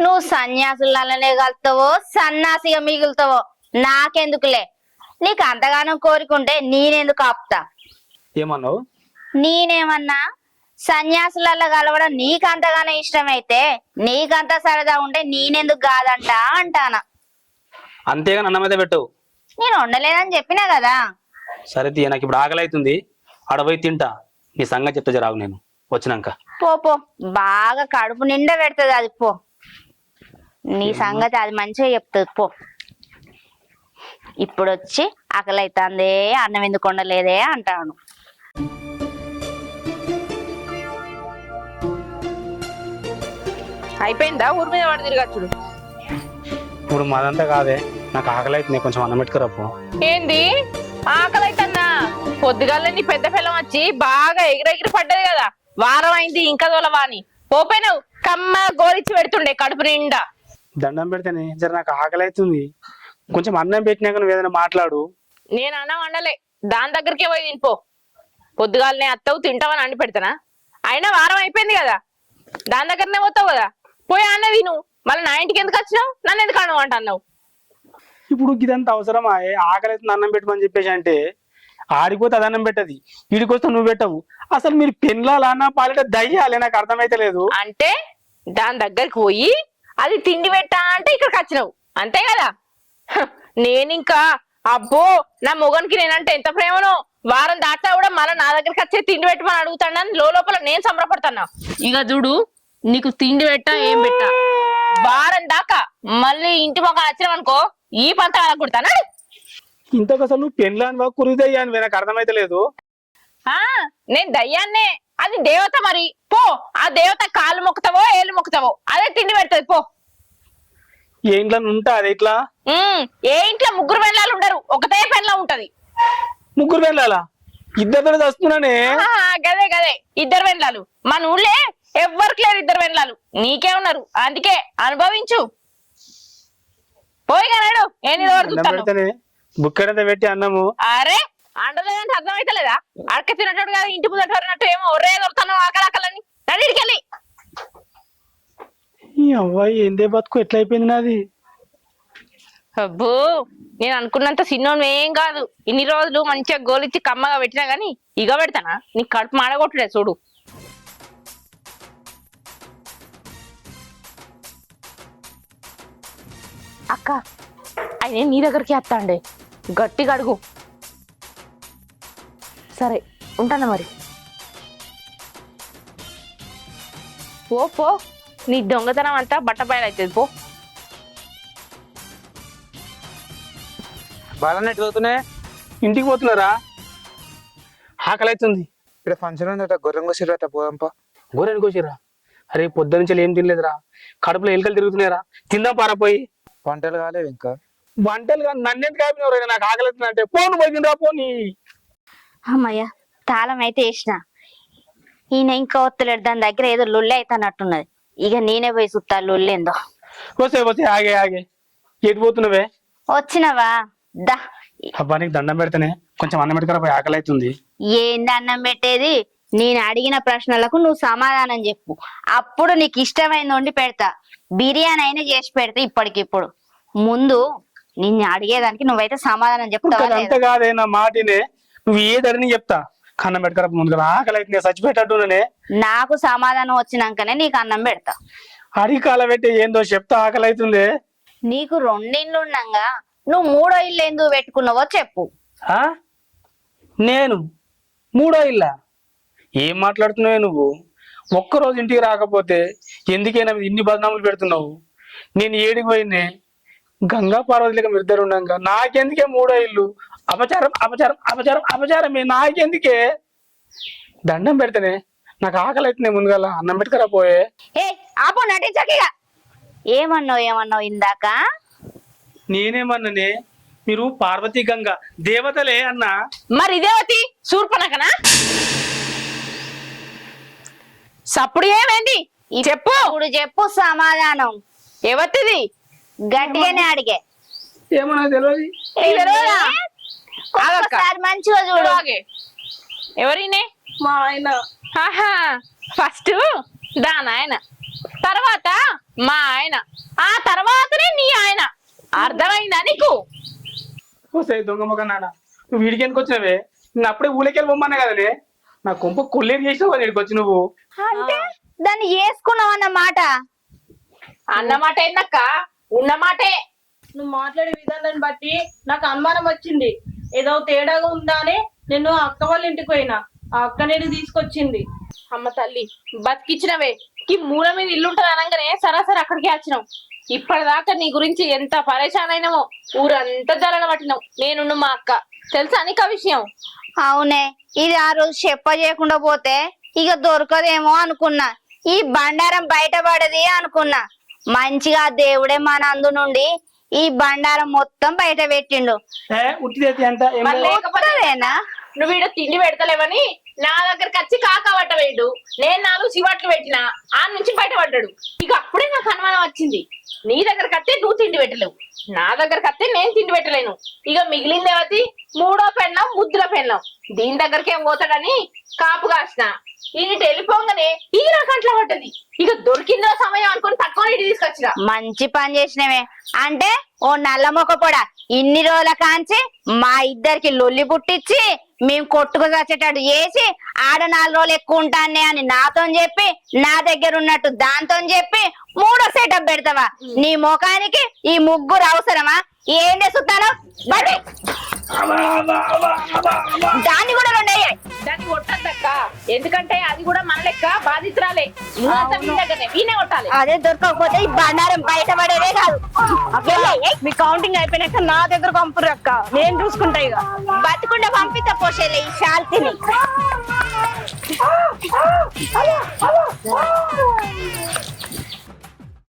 నువ్వు సన్యాసులనే కలుతావో సన్నాసిగా మిగులుతావో నాకెందుకులే. నీకు అంతగానో కోరికుంటే నేనెందుకు ఆపుతా? ఏమన్నావు? నేనేమన్నా? సన్యాసులలో కలవడం నీకంతగానో ఇష్టమైతే నీకంతా సరదా ఉంటే నేనెందుకు కాదంట అంటానా. అంతేగాని అన్నం అయితే పెట్టవు. నేను వండలేదని చెప్పినా కదా. సరే తీయ, నాకు ఇప్పుడు ఆకలి అవుతుంది, అడపోయి తింటా. నీ సంగతి చెప్తా జరాగు నేను వచ్చినాక. పో బాగా కడుపు నిండా పెడుతుంది అది. పో నీ సంగతి అది మంచిగా చెప్తుంది. పో. ఇప్పుడు వచ్చి ఆకలి అవుతుందే అన్నం ఎందుకు వండలేదే అంటాను. అయిపోయిందా ఊరి మీద వాడు తిరగచ్చుడు? ఇప్పుడు మాదంతా కాదే, నాకు ఆకలి అవుతుంది, కొంచెం అన్నం పెట్టుకురాపు. ఏంది ఆకలి అవుతుందా? పొద్దుగాలే నీ పెద్ద పిల్లం వచ్చి బాగా ఎగిరెగిరి పడ్డది కదా. వారం అయింది ఇంకా తోలవా అని పోపోయినావు. కమ్మ గోలిచ్చి పెడుతుండే కడుపు నిండా. దండం పెడితేనే జర నాకు ఆకలి అవుతుంది, కొంచెం అన్నం పెట్టినాక నువ్వు ఏదైనా మాట్లాడు. నేను అన్నం వండలే, దాని దగ్గరికే పోయి తినిపో. పొద్దుగాలనే అత్తవు తింటావని అండి పెడతానా? అయినా వారం అయిపోయింది కదా, దాని దగ్గరనే పోతావు కదా. పోయి అన్న తిను. మళ్ళీ నా ఇంటికి ఎందుకు వచ్చినావు? నన్ను ఎందుకు అన్నం అంటున్నావు? ఇప్పుడు ఇదంతా అవసరమా? ఆకలి అవుతుంది అన్నం పెట్టమని చెప్పేసి అంటే ఆడిపోతే అది అన్నం పెట్టది, ఈడికొస్తే నువ్వు పెట్టవు. అసలు మీరు పెళ్ళాలన్నా పాలిట దయ్యాలే, నాకు అర్థమైతే లేదు. అంటే దాని దగ్గరికి పోయి అది తిండి పెట్టా అంటే ఇక్కడికి వచ్చినావు అంతే కదా. నేనింకా అబ్బో నా మొగనికి నేనంటే ఎంత ప్రేమనో, వారం దాటా కూడా మళ్ళీ నా దగ్గరికి వచ్చే తిండి పెట్టమని అడుగుతాడని లోపల నేను సంబరపడుతున్నా. ఇక చూడు నీకు తిండి పెట్టా ఏం పెట్టా వారం దాకా మళ్ళీ ఇంటి మొక్క వచ్చినావు అనుకో ఈ పంట కుడతానా. ఇంతకు అసలు నువ్వు పెళ్ళానివా కురిదయ్యానివే, నాకు అర్థమైతే లేదు. నేను దయ్యాన్నే, అది దేవత. మరి పో, ఆ దేవత కాళ్ళు మొక్కుతావో ఏళ్ళు మొక్కుతావో అదే తిండి పెడతది. పో. ఏ ఇంట్లో ఉంటా అది ఇట్లా? ఏ ఇంట్లో ముగ్గురు పెళ్ళాలు ఉండరు, ఒకటే పెళ్ళ ఉంటది. ముగ్గురు పెళ్ళాలా? ఇద్దరు వస్తున్నానే. గదే గదే ఇద్దరు పెళ్ళాలు. మన ఊళ్ళే ఎవ్వరికి లేరు ఇద్దరు పెళ్ళాలు, నీకే ఉన్నారు. అందుకే అనుభవించు. పోయిగా నాడు ఏంది బుక్కడంతా పెట్టి అన్నము అరే అండలేదంటే అర్థం అవుతలేదా? అడక తినట్టు కదా, ఇంటి ముందట అన్నట్టు ఏమో ఒరే దొరుకుతాను ఆకలాకలని నడికెళ్ళి. ఈ అవ్వాయి ఏందే బతుకు ఎట్లా అయిపోయింది నాది. అబ్బో నేను అనుకున్నంత సిన్నోను ఏం కాదు. ఇన్ని రోజులు మంచిగా గోలిచ్చి కమ్మగా పెట్టినా గానీ ఇగ పెడతానా? నీకు కడుపు మాడగొట్టుడే చూడు. అక్క ఆయన నీ దగ్గరికి వస్తాండే, గట్టిగా అడుగు. సరే ఉంటాను మరి. పో పో, నీ దొంగతనం అంతా బట్టబయలు అవుతుంది పో. బాగానే చదువుతున్నాయి. ఇంటికి పోతున్నారా? ఆకలి అవుతుంది. ఇక్కడ ఫంక్షన్ ఉందట, గొర్రెం కోసిరట, పోదంపా. గోరెని కోసిరా? అరే పొద్దు నుంచి ఏం తినలేదురా, కడుపులో ఎలుకలు తిరుగుతున్నారా, తిందాం పారపోయి. వంటలు కాలేవు ఇంకా. వంటలు కానీ నన్నెందుకు కాపినవరైనా, నాకు ఆకలి అవుతుందంటే పోను పోయి తినరా పోనీ. అమ్మయ్య తాళం అయితే వేసిన, ఈయన ఇంకా వత్తలేడు, దాని దగ్గర ఏదో లొల్లి అవుతానట్టున్నది. ఇక నేనే పోయి చూస్తా లొల్లేందో. వస్తే వస్తే ఆగే ఆగే, ఎటు పోతున్నావే? వచ్చినవా దా. అబ్బా నీకు దండం పెడితేనే కొంచెం అన్నం పెట్టుకురా పోయి, ఆకలి అవుతుంది. ఏంది అన్నం పెట్టేది? నేను అడిగిన ప్రశ్నలకు నువ్వు సమాధానం చెప్పు, అప్పుడు నీకు ఇష్టమైంది వండి పెడతా. బిర్యానీ అయినా చేసి పెడతా ఇప్పటికిప్పుడు. ముందు నిన్ను అడిగేదానికి నువ్వైతే సమాధానం చెప్తావా అంత లేదా? కాదే నా మాటినే, నువ్వు ఏదడిని చెప్తా. అన్నం పెట్టుకురా ముందుగా, ఆకలి అవుతుంది, చచ్చిపెట్టట్టునే. నాకు సమాధానం వచ్చినాకనే నీకు అన్నం పెడతా. అడిగి కాల పెట్టి ఏందో చెప్తా, ఆకలి అవుతుంది. నీకు రెండిళ్ళు ఉండగా నువ్వు మూడో ఇల్లు ఎందుకు పెట్టుకున్నావో చెప్పు. ఆ నేను మూడో ఇల్లా? ఏం మాట్లాడుతున్నావే నువ్వు? ఒక్కరోజు ఇంటికి రాకపోతే ఎందుకైనా ఇన్ని బదనాములు పెడుతున్నావు? నేను ఏడికి పోయినే గంగా పార్వతిగా మీరు ఇద్దరు ఉండగా నాకెందుకే మూడో ఇల్లు? అపచారం అపచారం అపచారం అపచారమే, నాకెందుకే? దండం పెడితేనే నాకు ఆకలి అవుతుంది, ముందుగా అన్నం పెట్టుకురా పోయే. ఏ ఆపో నటించకిగా. ఏమన్నావు ఇందాక? నేనేమన్నానే? మీరు పార్వతీ గంగా దేవతలే అన్నా. మరి ఇదేవతి శూర్పణకనా? సప్పుడు ఏమైంది చెప్పు. ఇప్పుడు చెప్పు సమాధానం. ఎవతిది? గట్టిగానే అడిగే. ఏమన్నా తెలియదు. ఒక్కసారి మంచిగా చూడు. ఎవరినే? మా ఆయన. ఆహా, ఫస్ట్ దాని ఆయన, తర్వాత మా ఆయన, ఆ తర్వాతనే నీ ఆయన. అర్థమైందా నీకు? వస్తాయి దొంగ మొక్క నాన్న, నువ్వు వీడికి ఎందుకు వచ్చినవే? నేను అప్పుడే ఊళ్ళకెళ్ళి పొమ్మన్నా కదనే, నా కొంప కొల్లేరు చేసినావు కదా ఇక్కడికి వచ్చి నువ్వు. అంటే దాన్ని వేసుకున్నావు అన్నమాట. అన్నమాట ఏందక్క, ఉన్నమాటే. నువ్వు మాట్లాడే విధానాన్ని బట్టి నాకు అనుమానం వచ్చింది, ఏదో తేడాగా ఉందా అని. నేను అక్క వాళ్ళ ఇంటికి పోయినా, ఆ అక్క నేను తీసుకొచ్చింది. అమ్మ తల్లి బతికిచ్చినవే, ఈ మూల మీద ఇల్లుంటది అనగానే సరాసరి అక్కడికి వచ్చినావు. ఇప్పటిదాకా నీ గురించి ఎంత పరేషాన్ అయినామో, ఊరంతా జరగ పట్టినావు నేను మా అక్క. తెలుసా నీకు ఆ విషయం? అవునే, ఇది ఆ రోజు చెప్పజేయకుండా పోతే ఇక దొరకదేమో అనుకున్నా. ఈ బండారం బయటపడది అనుకున్నా. మంచిగా దేవుడే మన అందు నుండి ఈ బండారం మొత్తం బయట పెట్టిండు. ఉట్టిదైతే ఎంత మరి లేకపోతేనా? నువ్వు వీడు తిండి పెడతలేవని నా దగ్గరకు వచ్చి కాకా పట్ట వేడు, నేను 4 శివాట్లు పెట్టినా ఆ నుంచి బయటపడ్డాడు. ఇక అప్పుడే నాకు అనుమానం వచ్చింది, నీ దగ్గరకు వస్తే నువ్వు తిండి పెట్టలేవు, నా దగ్గరకు వస్తే నేను తిండి పెట్టలేను. ఇక మిగిలిందేవతి మూడో పెళ్ళం ముద్దుల పెళ్ళం, దీని దగ్గరకే పోతాడని కాపు కాసిన. ఈయన వెళ్ళిపోగానే ఈ రకంట్లో పడ్డది. ఇక దొరికిందో సమయం అనుకుని తక్కువ ఇంటి తీసుకొచ్చిన. మంచి పని చేసినవే. అంటే ఓ నల్ల మొక్క కూడా ఇన్ని రోజుల కాంచి మా ఇద్దరికి లొల్లి పుట్టించి మేము కొట్టుకు చచ్చేటట్టు చేసి ఆడ 4 రోజులు ఎక్కువ ఉంటానే అని నాతో చెప్పి, నా దగ్గర ఉన్నట్టు దాంతో చెప్పి మూడో సెటప్ పెడతావా? నీ ముఖానికి ఈ ముగ్గురు అవసరమా? ఏం చేస్తున్నాను? దాన్ని కూడా 2 అయ్యాయి. దాన్ని కొట్టద్దక్క, ఎందుకంటే అది కూడా మన లెక్క బాధితురాలే. వీనే కొట్టాలి. అదే దొరకకపోతే ఈ బండారం బయటపడేదే కాదు. మీ కౌంటింగ్ అయిపోయినాక నా దగ్గర పంపురు అక్క, నేను చూసుకుంటా. ఇక బతుకుండా పంపిస్తా పోషేలే ఈ శాల్తీని.